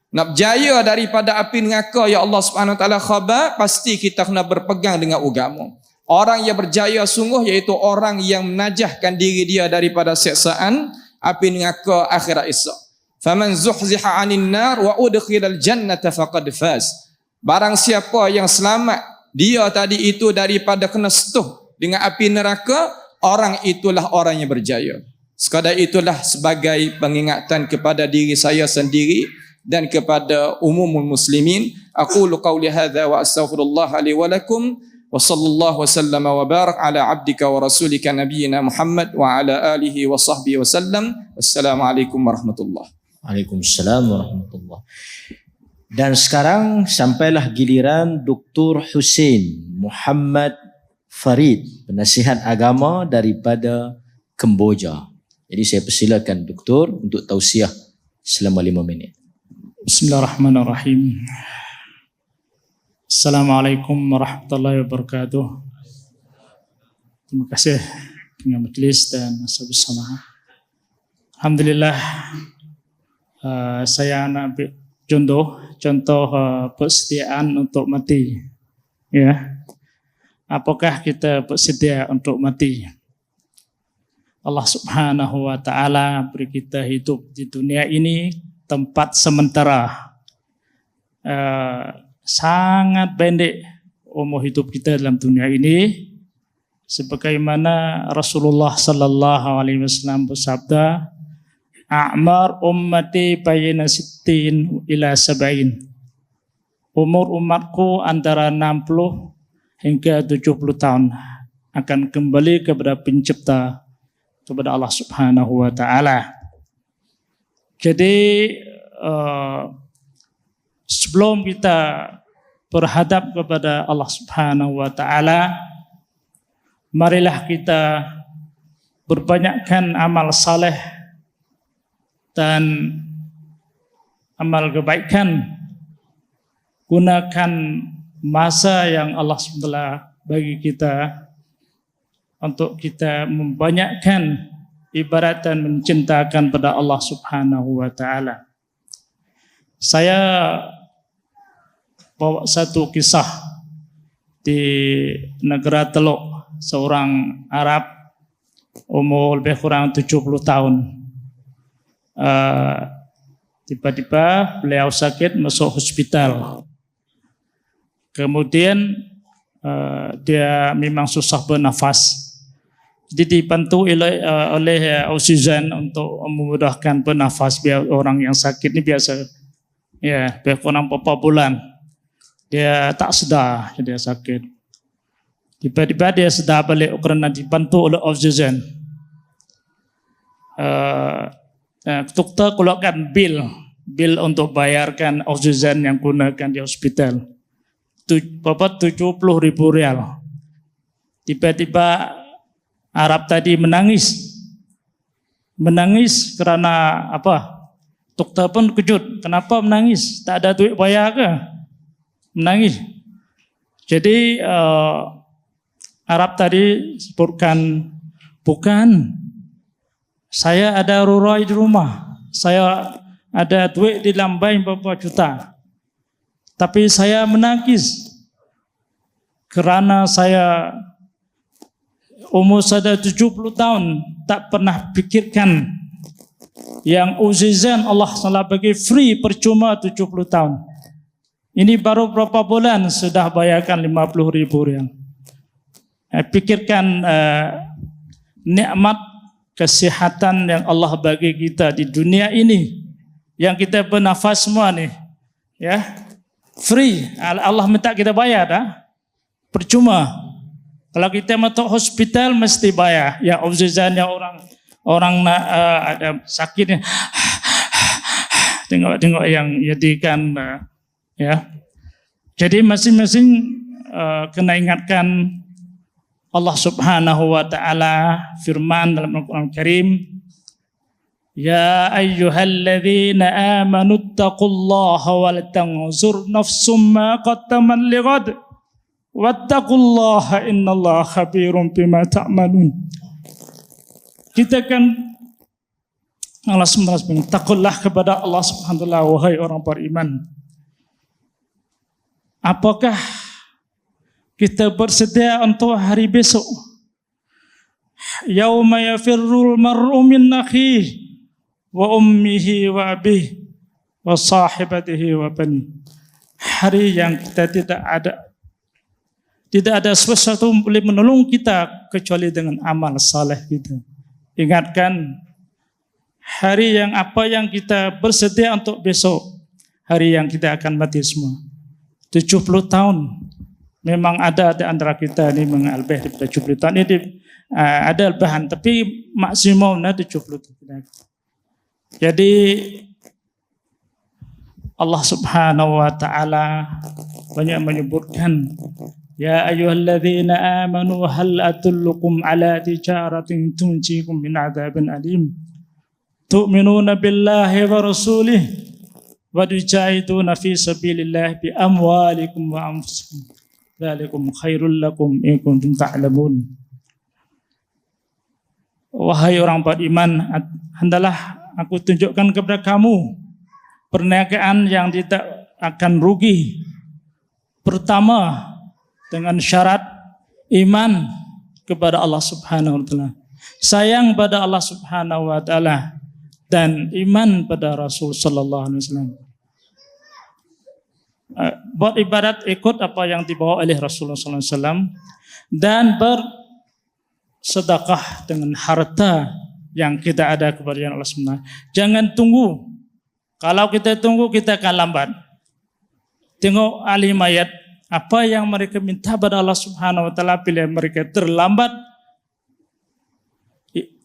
Nak berjaya daripada api neraka ya Allah Subhanahu wa taala khabar, pasti kita kena berpegang dengan agama. Orang yang berjaya sungguh iaitu orang yang menajahkan diri dia daripada siksaan api neraka akhirat esok. Faman zuhziha 'anil nar wa udkhilal jannata faqad faz. Barang siapa yang selamat dia tadi itu daripada kena setuh dengan api neraka, orang itulah orang yang berjaya. Sekadar itulah sebagai pengingatan kepada diri saya sendiri dan kepada umumul muslimin. Aqulu qawli hadza wa astaghfirullah li wa lakum wa sallallahu wasallam wa barak ala abdika wa rasulika nabiyyina Muhammad wa ala alihi wa sahbihi wasallam. Wassalamualaikum warahmatullahi. Waalaikumsalam warahmatullahi. Dan sekarang sampailah giliran Dr. Hussein Muhammad Farid, penasihat agama daripada Kemboja. Jadi saya persilakan doktor untuk tausiah selama 5 minit. Bismillahirrahmanirrahim. Assalamualaikum warahmatullahi wabarakatuh. Terima kasih dengan majlis dan bersama. Alhamdulillah, saya nak ambil contoh persediaan untuk mati. Ya, apakah kita bersedia untuk mati? Allah Subhanahu wa taala beri kita hidup di dunia ini tempat sementara. Sangat pendek umur hidup kita dalam dunia ini. Sebagaimana Rasulullah sallallahu alaihi wasallam bersabda, "A'mar ummati bayna 60 ila 70." Umur umatku antara 60 hingga 70 tahun akan kembali kepada Pencipta, kepada Allah Subhanahu wa taala. Jadi sebelum kita berhadap kepada Allah Subhanahu wa taala, marilah kita berbanyakkan amal saleh dan amal kebaikan. Gunakan masa yang Allah SWT bagi kita untuk kita membanyakkan ibadat dan mencintakan pada Allah Subhanahu wa taala. Saya bawa satu kisah di negara Teluk, seorang Arab umur lebih kurang 70 tahun. Tiba-tiba beliau sakit masuk hospital. Kemudian dia memang susah bernafas. Jadi dibantu oleh oksigen untuk memudahkan bernafas biar orang yang sakit ini biasa. Ya, biar kurang beberapa bulan dia tak sedar dia sakit. Tiba-tiba dia sedar balik kerana dibantu oleh oksigen. Doktor keluarkan bil untuk bayarkan oksigen yang gunakan di hospital. Berapa 70.000 rial. Tiba-tiba Arab tadi menangis kerana apa? Doktor pun kejut. Kenapa menangis? Tak ada duit bayar ke? Menangis. Jadi Arab tadi sebutkan, bukan, saya ada rurai di rumah. Saya ada duit di dalam bank beberapa juta. Tapi saya menangis kerana saya umur saya 70 tahun tak pernah pikirkan yang oksigen Allah SWT bagi free percuma 70 tahun. Ini baru berapa bulan sudah bayarkan 50.000 rial. Pikirkan nikmat kesihatan yang Allah bagi kita di dunia ini, yang kita bernafas semua nih, ya free. Allah minta kita bayar, percuma. Kalau kita masuk hospital mesti bayar. Ya oksigen yang orang nak ada sakitnya, tengok yang jadikan ya. Jadi masing-masing kena ingatkan Allah Subhanahu wa taala firman dalam Al-Qur'an Karim, ya ayyuhalladzina amanu taqullaha wal tanzur nafsum ma qaddamat lighad wattaqullaha innallaha khabirum bima ta'malun. Kita kan Allah SWT takutlah kepada Allah Subhanahu wa taala wahai orang beriman. Apakah kita bersedia untuk hari besok? Yauma yafirrul mar'u min akhihi wa ummihi wa abihi wa sahibatihi wa bani. Hari yang kita tidak ada sesuatu yang boleh menolong kita kecuali dengan amal saleh kita. Ingatkan hari yang apa yang kita bersedia untuk besok, hari yang kita akan mati semua. 70 tahun. Memang ada di antara kita ini lebih daripada 70 tahun. Ini ada lebihan, tapi maksimumnya 70 tahun. Jadi Allah Subhanahu wa taala banyak menyebutkan, ya ayyuhalladzina amanu hal atullukum ala tijaratin tunjikum min adzabin alim tu'minuna billahi wa rasulih wa tujahiduna fi sabilillah bi amwalikum wa anfusikum dzalikum khairul lakum in kuntum ta'lamun. Wahai orang beriman, hendalah aku tunjukkan kepada kamu perniagaan yang tidak akan rugi. Pertama, dengan syarat iman kepada Allah Subhanahu wa taala, sayang pada Allah Subhanahu wa taala, dan iman pada Rasul sallallahu alaihi wasallam. Buat ibadat ikut apa yang dibawa oleh Rasulullah sallallahu alaihi wasallam dan bersedekah dengan harta yang kita ada kepada Allah Subhanahu. Jangan tunggu. Kalau kita tunggu kita akan lambat. Tengok ahli mayat, apa yang mereka minta pada Allah Subhanahu wa taala bila mereka terlambat.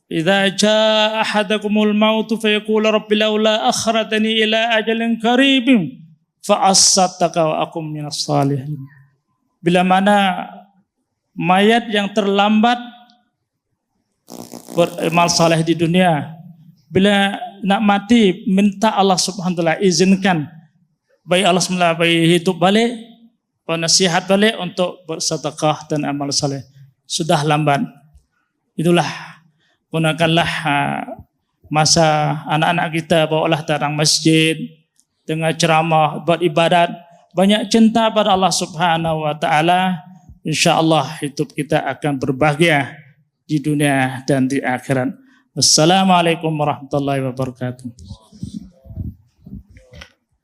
Idza jaa ahadakumul maut fa yaqulu rabbi laula akhartani ila ajalin qaribin fa asattaqa wa akum minas salihin. Bila mana mayat yang terlambat beramal saleh di dunia, bila nak mati minta Allah Subhanahu wa taala izinkan baik Allah SWT baik hidup balik nasihat balik untuk bersedekah dan amal saleh. Sudah lambat. Itulah, gunakanlah masa anak-anak kita, bawalah datang masjid, dengar ceramah, buat ibadat, banyak cinta pada Allah Subhanahu wa taala. InsyaAllah hidup kita akan berbahagia di dunia dan di akhirat. Wassalamualaikum warahmatullahi wabarakatuh.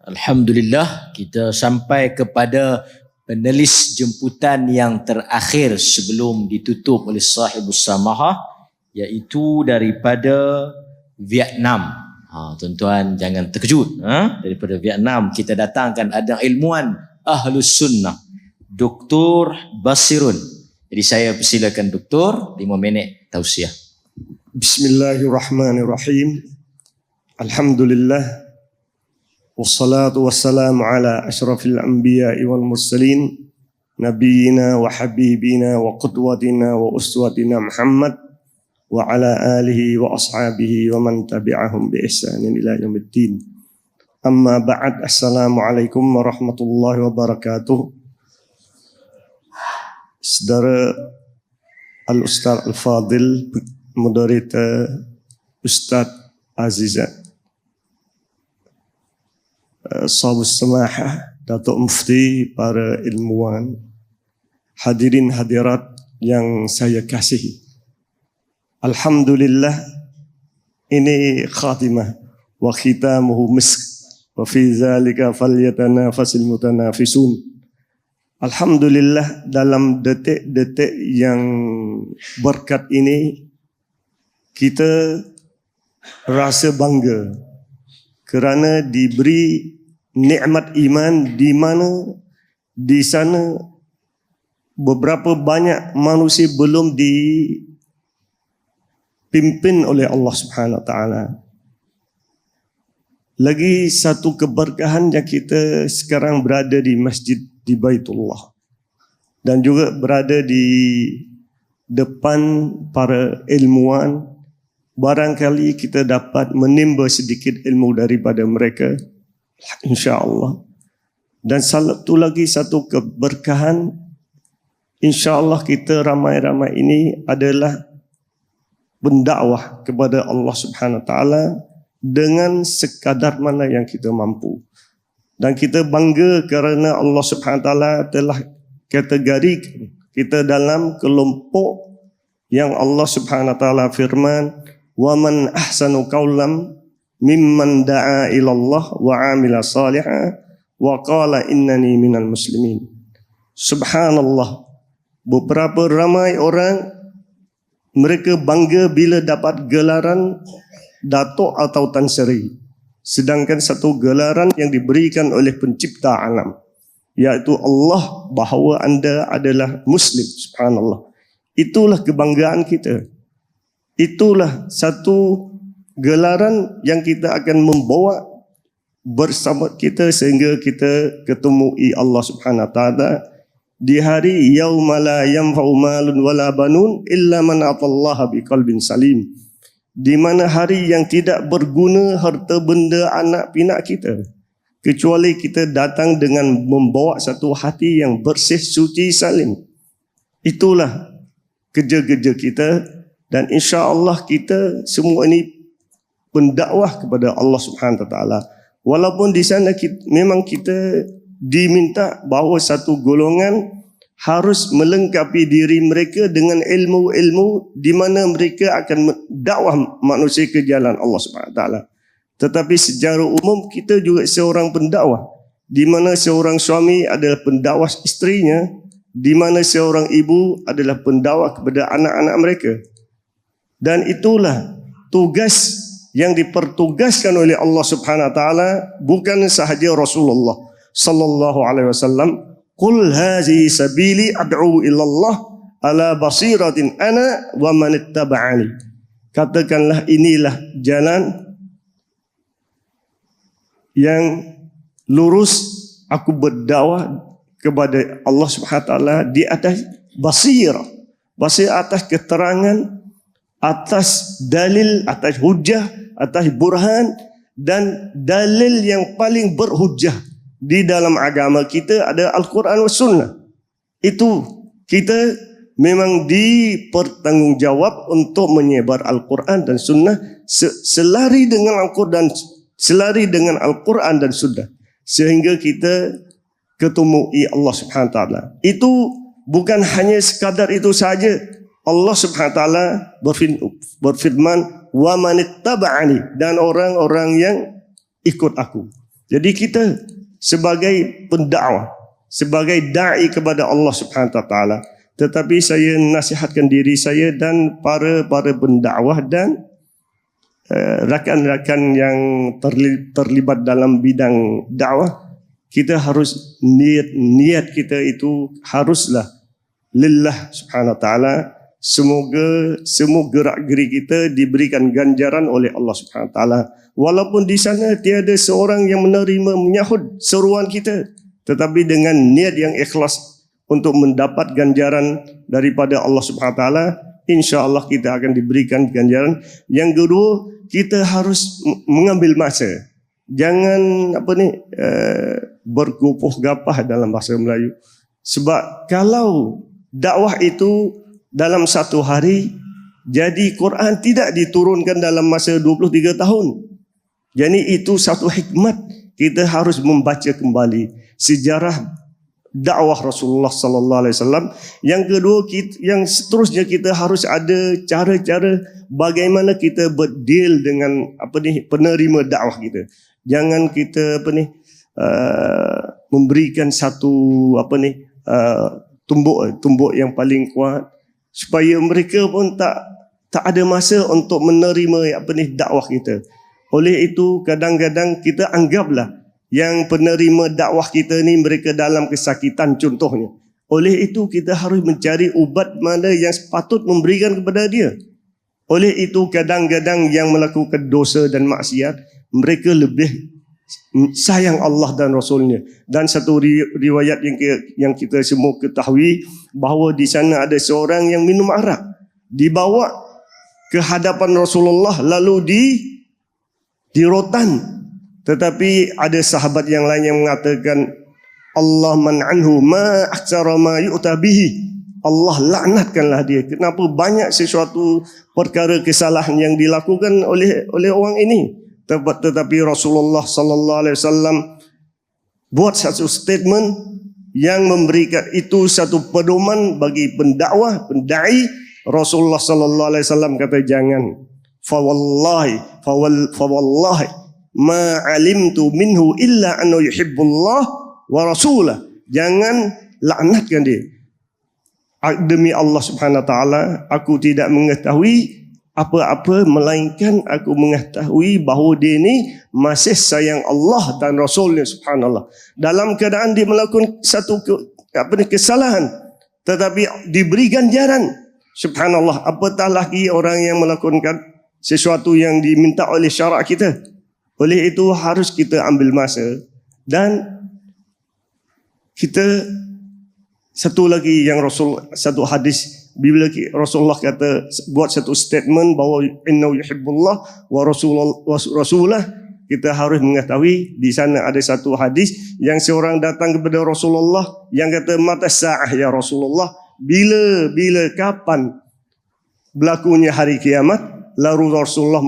Alhamdulillah, kita sampai kepada penulis jemputan yang terakhir sebelum ditutup oleh sahibus samahah, iaitu daripada Vietnam. Tuan-tuan jangan terkejut. Daripada Vietnam kita datangkan ada ilmuwan Ahlus Sunnah, Dr. Basirun. Jadi saya persilakan Doktor 5 minit tausiah. Bismillahirrahmanirrahim. Alhamdulillah. Wassalatu wassalamu ala ashrafil anbiya'i wal mursalin. Nabiyina wa habibina wa qudwatina wa uswatina Muhammad. Wa ala alihi wa ashabihi wa man tabi'ahum bi ihsanin ila yaumiddin. Amma ba'd. Assalamualaikum warahmatullahi wabarakatuh. Saudara Al-Ustaz Al-Fadil, moderator Ustaz Azizah, Sahabus Samahah, Datuk Mufti, para ilmuwan, hadirin hadirat yang saya kasihi. Alhamdulillah, ini khatimah wa khitamuhu misk wa fi zalika falyatanafasil mutanafisun. Alhamdulillah, dalam detik-detik yang berkat ini kita rasa bangga kerana diberi nikmat iman di mana di sana beberapa banyak manusia belum dipimpin oleh Allah Subhanahu Wa Taala. Lagi satu keberkahan yang kita sekarang berada di masjid di Baitullah dan juga berada di depan para ilmuwan. Barangkali kita dapat menimba sedikit ilmu daripada mereka, insya-Allah. Dan satu lagi satu keberkahan, insya-Allah kita ramai-ramai ini adalah pendakwah kepada Allah Subhanahu Wa Taala dengan sekadar mana yang kita mampu. Dan kita bangga kerana Allah Subhanahu Wa Taala telah kategorikan kita dalam kelompok yang Allah Subhanahu Wa Taala firman, "Wa man ahsanu qawlan mimman da'a ila Allah wa 'amila salihan wa qala innani minal muslimin." Subhanallah, beberapa ramai orang mereka bangga bila dapat gelaran Datuk atau Tan Sri. Sedangkan satu gelaran yang diberikan oleh pencipta alam, iaitu Allah, bahawa anda adalah Muslim. Subhanallah. Itulah kebanggaan kita. Itulah satu gelaran yang kita akan membawa bersama kita sehingga kita ketemui Allah Subhanahu Wa Taala di hari yauma la yanfa'u malun wala banun illa man atallaha biqalbin salim, di mana hari yang tidak berguna harta benda anak pinak kita kecuali kita datang dengan membawa satu hati yang bersih, suci, salim. Itulah kerja-kerja kita, dan insya-Allah kita semua ini pendakwah kepada Allah Subhanahu Wa Taala. Walaupun di sana memang kita diminta bahawa satu golongan harus melengkapi diri mereka dengan ilmu-ilmu di mana mereka akan dakwah manusia ke jalan Allah Subhanahu Wa Taala. Tetapi secara umum kita juga seorang pendakwah, di mana seorang suami adalah pendakwah isterinya, di mana seorang ibu adalah pendakwah kepada anak-anak mereka. Dan itulah tugas yang dipertugaskan oleh Allah Subhanahu Wa Taala, bukan sahaja Rasulullah sallallahu alaihi wasallam. Qul hazihi sabili ad'u ila Allah ala basiratin ana wa man ittaba'ani. Katakanlah, inilah jalan yang lurus, aku berdakwah kepada Allah Subhanahu Wa Taala di atas basirah, atas keterangan, atas dalil, atas hujah, atas burhan, dan dalil yang paling berhujah di dalam agama kita ada Al-Quran dan Sunnah. Itu kita memang dipertanggungjawab untuk menyebar Al-Quran dan Sunnah selari dengan Al-Quran dan Sunnah, sehingga kita ketemui Allah Subhanahu Wa Taala. Itu bukan hanya sekadar itu saja. Allah Subhanahu Wa Taala berfirman, wa manittaba'ani, dan orang-orang yang ikut aku. Jadi kita sebagai pendakwah, sebagai dai kepada Allah Subhanahu Wa Taala, tetapi saya nasihatkan diri saya dan para pendakwah dan rakan-rakan yang terlibat dalam bidang dakwah, kita harus niat kita itu haruslah lillah Subhanahu Wa Taala. Semoga semua gerak-gerik kita diberikan ganjaran oleh Allah Subhanahu Wa Taala. Walaupun di sana tiada seorang yang menyahut seruan kita, tetapi dengan niat yang ikhlas untuk mendapat ganjaran daripada Allah Subhanahu Wa Taala, insya-Allah kita akan diberikan ganjaran. Yang kedua, kita harus mengambil masa. Jangan bergopoh gapah dalam bahasa Melayu. Sebab kalau dakwah itu dalam satu hari, jadi Quran tidak diturunkan dalam masa 23 tahun. Jadi itu satu hikmat. Kita harus membaca kembali sejarah dakwah Rasulullah sallallahu alaihi wasallam. Yang kedua, yang seterusnya kita harus ada cara-cara bagaimana kita berdeal dengan penerima dakwah kita. Jangan kita memberikan satu tumbuk yang paling kuat, supaya mereka pun tak ada masa untuk menerima dakwah kita. Oleh itu kadang-kadang kita anggaplah yang penerima dakwah kita ni mereka dalam kesakitan contohnya. Oleh itu kita harus mencari ubat mana yang patut memberikan kepada dia. Oleh itu kadang-kadang yang melakukan dosa dan maksiat, mereka lebih sayang Allah dan Rasulnya. Dan satu riwayat yang kita semua ketahui, bahawa di sana ada seorang yang minum arak, dibawa ke hadapan Rasulullah lalu dirotan. Tetapi ada sahabat yang lain yang mengatakan, Allah man'anhu ma aktsara ma yu'ta bihi. Allah laknatkanlah dia. Kenapa banyak sesuatu perkara kesalahan yang dilakukan oleh orang ini. Tetapi Rasulullah sallallahu alaihi wasallam buat satu statement yang memberikan itu satu pedoman bagi pendakwah, pendai. Rasulullah sallallahu alaihi wasallam kata, jangan, fa wallahi ma alimtu minhu illa annahu yuhibbullah wa rasulah. Jangan laknatkan dia. Demi Allah Subhanahu Wa Taala, aku tidak mengetahui apa-apa melainkan aku mengetahui bahawa dia ni masih sayang Allah dan Rasulnya. Subhanallah. Dalam keadaan dia melakukan satu kesalahan, tetapi diberi ganjaran. Subhanallah. Apatah lagi orang yang melakukan sesuatu yang diminta oleh syarak kita. Oleh itu harus kita ambil masa. Dan kita satu lagi yang satu hadis, bila Rasulullah kata buat satu statement bahawa innahu yuhibbullah wa rasulah, kita harus mengetahui di sana ada satu hadis yang seorang datang kepada Rasulullah yang kata, mata sa'ah ya Rasulullah, bila kapan berlakunya hari kiamat? Lalu Rasulullah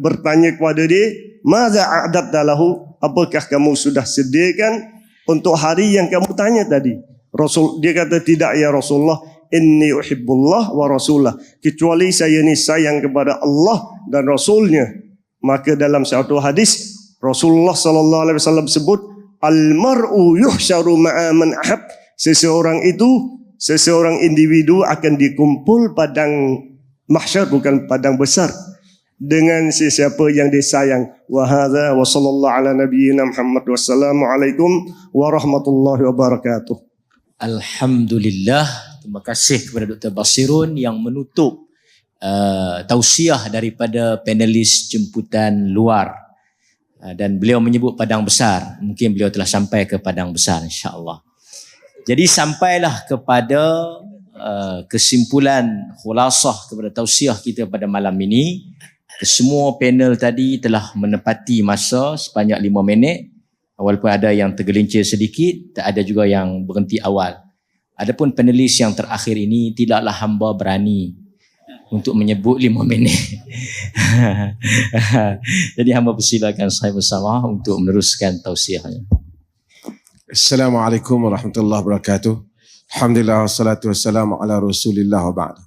bertanya kepada dia, madza a'dadta lahu, apakah kamu sudah sediakan untuk hari yang kamu tanya tadi? Dia kata, tidak ya Rasulullah, inni uhibbullah wa rasulah, kecuali saya ni sayang kepada Allah dan Rasulnya. Maka dalam satu hadis Rasulullah sallallahu alaihi wasallam sebut, al-mar'u yuhsyaru ma'a man ahab, seseorang individu akan dikumpul padang mahsyar, bukan padang besar, dengan sesiapa yang disayang. Wa hadza wa sallallahu ala nabiyyina Muhammad wassalamu alaikum warahmatullahi wabarakatuh. Alhamdulillah. Terima kasih kepada Dr. Basirun yang menutup tausiah daripada panelis jemputan luar. Dan beliau menyebut padang besar. Mungkin beliau telah sampai ke padang besar, insya-Allah. Jadi sampailah kepada kesimpulan khulasah kepada tausiah kita pada malam ini. Semua panel tadi telah menepati masa sebanyak 5 minit. Walaupun ada yang tergelincir sedikit, tak ada juga yang berhenti awal. Adapun panelis yang terakhir ini, tidaklah hamba berani untuk menyebut 5 minit. Jadi hamba persilakan saya bersama untuk meneruskan tausiahnya. Assalamualaikum warahmatullahi wabarakatuh. Alhamdulillah wassalatu wassalamu ala Rasulillah wa ba'd.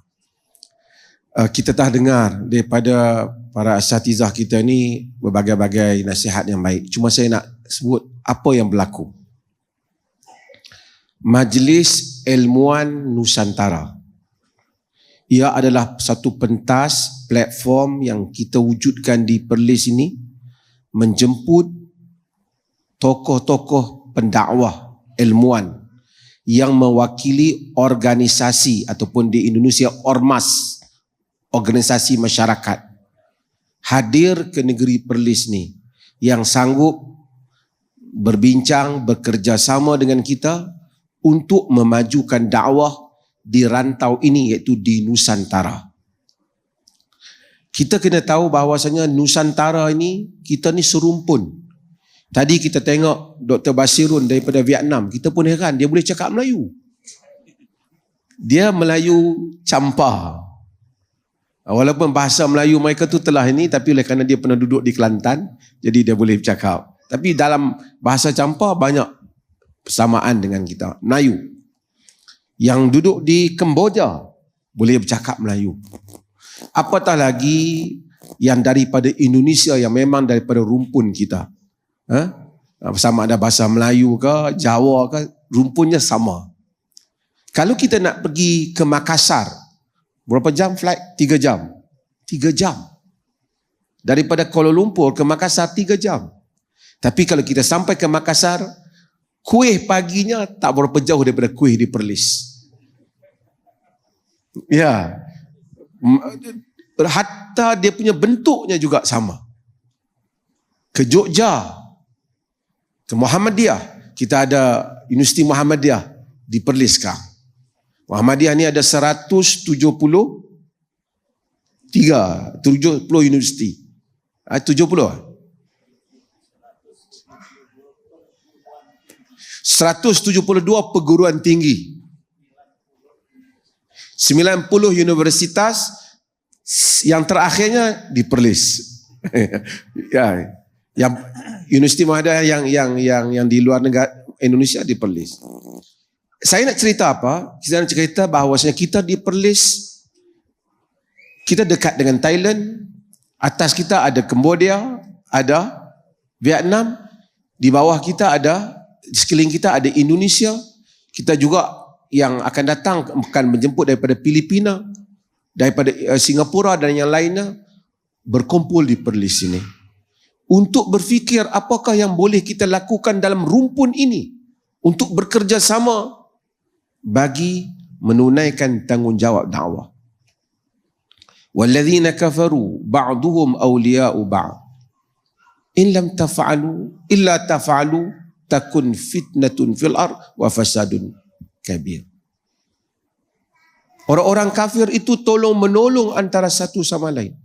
Kita telah dengar daripada para asatizah kita ni berbagai-bagai nasihat yang baik. Cuma saya nak sebut apa yang berlaku. Majlis Ilmuwan Nusantara. Ia adalah satu pentas platform yang kita wujudkan di Perlis ini menjemput tokoh-tokoh pendakwah ilmuwan yang mewakili organisasi ataupun di Indonesia ormas, organisasi masyarakat, hadir ke negeri Perlis ni yang sanggup berbincang, bekerjasama dengan kita untuk memajukan dakwah di rantau ini, iaitu di Nusantara. Kita kena tahu bahawasanya Nusantara ini, kita ni serumpun. Tadi kita tengok Dr. Basirun daripada Vietnam, kita pun heran, dia boleh cakap Melayu. Dia Melayu campur. Walaupun bahasa Melayu mereka tu telah ini, tapi oleh kerana dia pernah duduk di Kelantan, jadi dia boleh bercakap. Tapi dalam bahasa campur banyak persamaan dengan kita. Melayu. Yang duduk di Kemboja boleh bercakap Melayu. Apatah lagi yang daripada Indonesia yang memang daripada rumpun kita. Sama ada bahasa Melayu ke, Jawa ke, rumpunnya sama. Kalau kita nak pergi ke Makassar, berapa jam flight? 3 jam. 3 jam. Daripada Kuala Lumpur ke Makassar 3 jam. Tapi kalau kita sampai ke Makassar, kuih paginya tak berapa jauh daripada kuih di Perlis. Ya. Hatta dia punya bentuknya juga sama. Ke Jogja, ke Muhammadiyah, kita ada Universiti Muhammadiyah di Perlis sekarang. Muhammadiyah ni ada 170 universiti. 70 172 perguruan tinggi. 90 universitas, yang terakhirnya di Perlis. Ya, yang Universiti Muhammadiyah yang di luar negara Indonesia di Perlis. Saya nak cerita apa? Saya nak cerita bahawasanya kita di Perlis, kita dekat dengan Thailand, atas kita ada Cambodia, ada Vietnam, di bawah kita ada, di sekeliling kita ada Indonesia. Kita juga yang akan datang akan menjemput daripada Filipina, daripada Singapura dan yang lainnya, berkumpul di Perlis ini untuk berfikir apakah yang boleh kita lakukan dalam rumpun ini untuk bekerjasama bagi menunaikan tanggungjawab dakwah. Walladzina kafaru ba'duhum awliya'u ba'd in lam taf'alu illa taf'alu takun fitnatun fil ard wa fasadun kabir. Orang-orang kafir itu tolong menolong antara satu sama lain.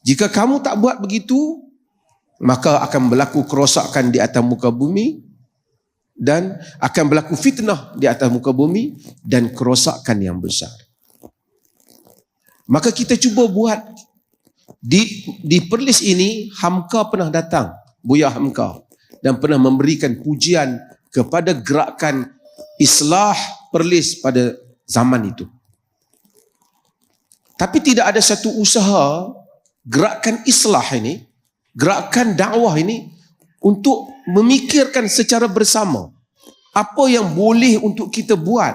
Jika kamu tak buat begitu, maka akan berlaku kerosakan di atas muka bumi dan akan berlaku fitnah di atas muka bumi dan kerosakan yang besar. Maka kita cuba buat di Perlis ini. Hamka pernah datang, Buya Hamka, dan pernah memberikan pujian kepada gerakan Islah Perlis pada zaman itu. Tapi tidak ada satu usaha gerakan islah ini, gerakan dakwah ini untuk memikirkan secara bersama apa yang boleh untuk kita buat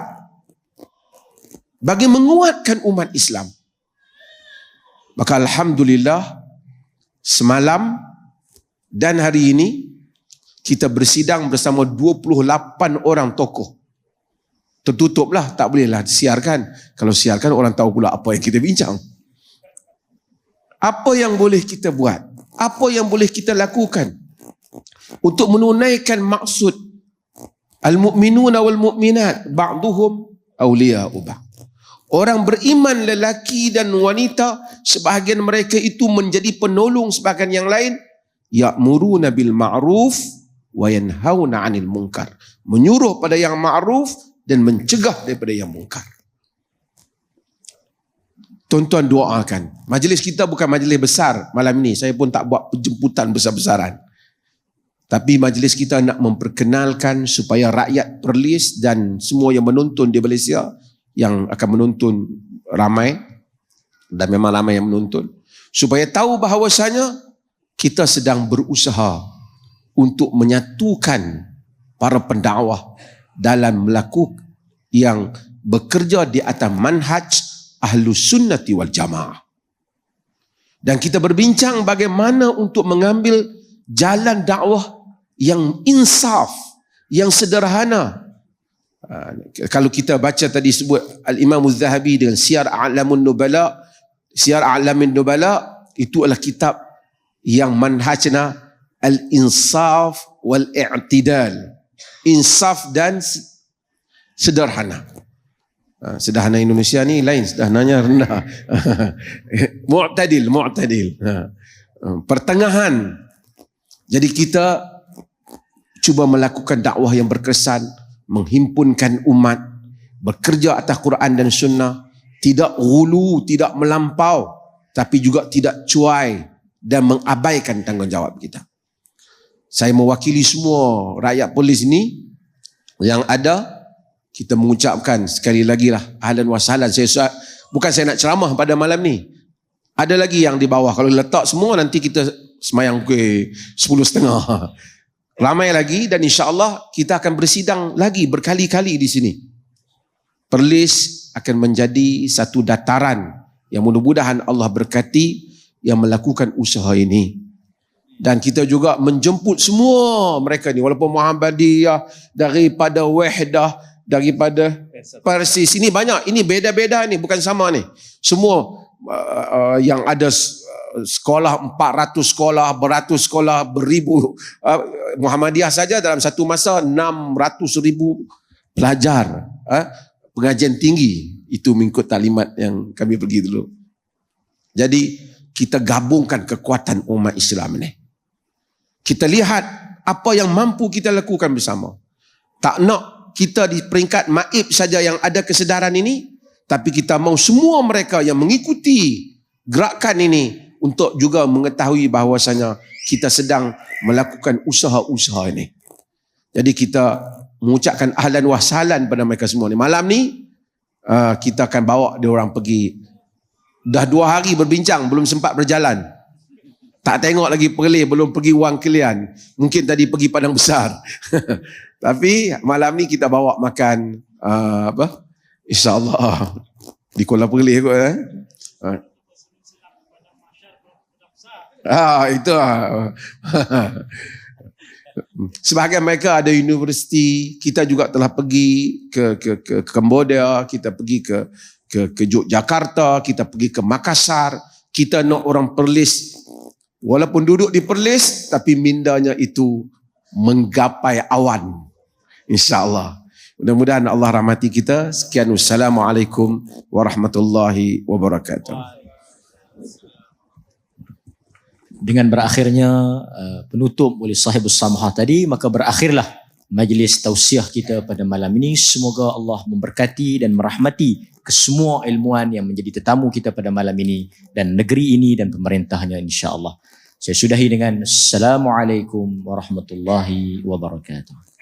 bagi menguatkan umat Islam. Maka alhamdulillah semalam dan hari ini kita bersidang bersama 28 orang tokoh. Tertutuplah, tak bolehlah siarkan. Kalau siarkan orang tahu pula apa yang kita bincang. Apa yang boleh kita buat? Apa yang boleh kita lakukan untuk menunaikan maksud al-mu'minuna wal mu'minat ba'duhum awliya'u ba'd. Orang beriman lelaki dan wanita, sebahagian mereka itu menjadi penolong sebahagian yang lain. Ya'muruna bil ma'ruf wa yanhauna 'anil munkar. Menyuruh pada yang ma'ruf dan mencegah daripada yang munkar. Tuan-tuan doakan. Majlis kita bukan majlis besar malam ini. Saya pun tak buat penjemputan besar-besaran. Tapi majlis kita nak memperkenalkan supaya rakyat Perlis dan semua yang menonton di Malaysia, yang akan menonton ramai, dan memang ramai yang menonton, supaya tahu bahawasanya kita sedang berusaha untuk menyatukan para pendakwah dalam melakukan yang bekerja di atas manhaj Ahlus Sunnati wal Jamaah. Dan kita berbincang bagaimana untuk mengambil jalan dakwah yang insaf, yang sederhana. Kalau kita baca tadi sebut Al-Imam Az-Zahabi dengan Siyar A'lamun Nubala, Siyar A'lamin Nubala itu adalah kitab yang manhajna al-insaf wal-i'tidal. Insaf dan sederhana. Sederhana Indonesia ni lain, sederhananya rendah. Mu'tadil. Pertengahan. Jadi kita cuba melakukan dakwah yang berkesan, menghimpunkan umat, bekerja atas Quran dan Sunnah, tidak ghulu, tidak melampau, tapi juga tidak cuai dan mengabaikan tanggungjawab kita. Saya mewakili semua rakyat Perlis ini yang ada, kita mengucapkan sekali lagi lah ahlan wa sahlan. Bukan saya nak ceramah pada malam ni. Ada lagi yang di bawah. Kalau letak semua nanti kita semayang ke 10.30. Ramai lagi dan insya-Allah kita akan bersidang lagi berkali-kali di sini. Perlis akan menjadi satu dataran yang mudah-mudahan Allah berkati yang melakukan usaha ini. Dan kita juga menjemput semua mereka ni, walaupun Muhammadiyah, daripada Wahdah, daripada Persis, ini banyak, ini beda-beda ni, bukan sama ni. Semua yang ada sekolah, 400 sekolah, beratus sekolah, beribu. Muhammadiyah saja dalam satu masa 600,000 pelajar. Pengajian tinggi, itu mengikut taklimat yang kami pergi dulu. Jadi kita gabungkan kekuatan umat Islam ni. Kita lihat apa yang mampu kita lakukan bersama. Tak nak kita di peringkat maib saja yang ada kesedaran ini, tapi kita mahu semua mereka yang mengikuti gerakan ini untuk juga mengetahui bahawasanya kita sedang melakukan usaha-usaha ini. Jadi kita mengucapkan ahlan wa sahlan pada mereka semua ni. Malam ni kita akan bawa dia orang pergi. Dah 2 hari berbincang, belum sempat berjalan. Tak tengok lagi Perlis, belum pergi Wang Kelian. Mungkin tadi pergi Padang Besar. Tapi malam ni kita bawa makan InsyaAllah di Kuala Perlis kot. Itu sebahagian mereka ada universiti. Kita juga telah pergi ke Cambodia, kita pergi ke Yogyakarta, kita pergi ke Makassar. Kita nak orang Perlis, walaupun duduk di Perlis, tapi mindanya itu menggapai awan. InsyaAllah. Mudah-mudahan Allah rahmati kita. Sekian, wassalamualaikum warahmatullahi wabarakatuh. Dengan berakhirnya penutup oleh sahibus samahah tadi, maka berakhirlah majlis tausiah kita pada malam ini. Semoga Allah memberkati dan merahmati kesemua ilmuwan yang menjadi tetamu kita pada malam ini dan negeri ini dan pemerintahnya, insya-Allah. Saya sudahi dengan Assalamualaikum warahmatullahi wabarakatuh.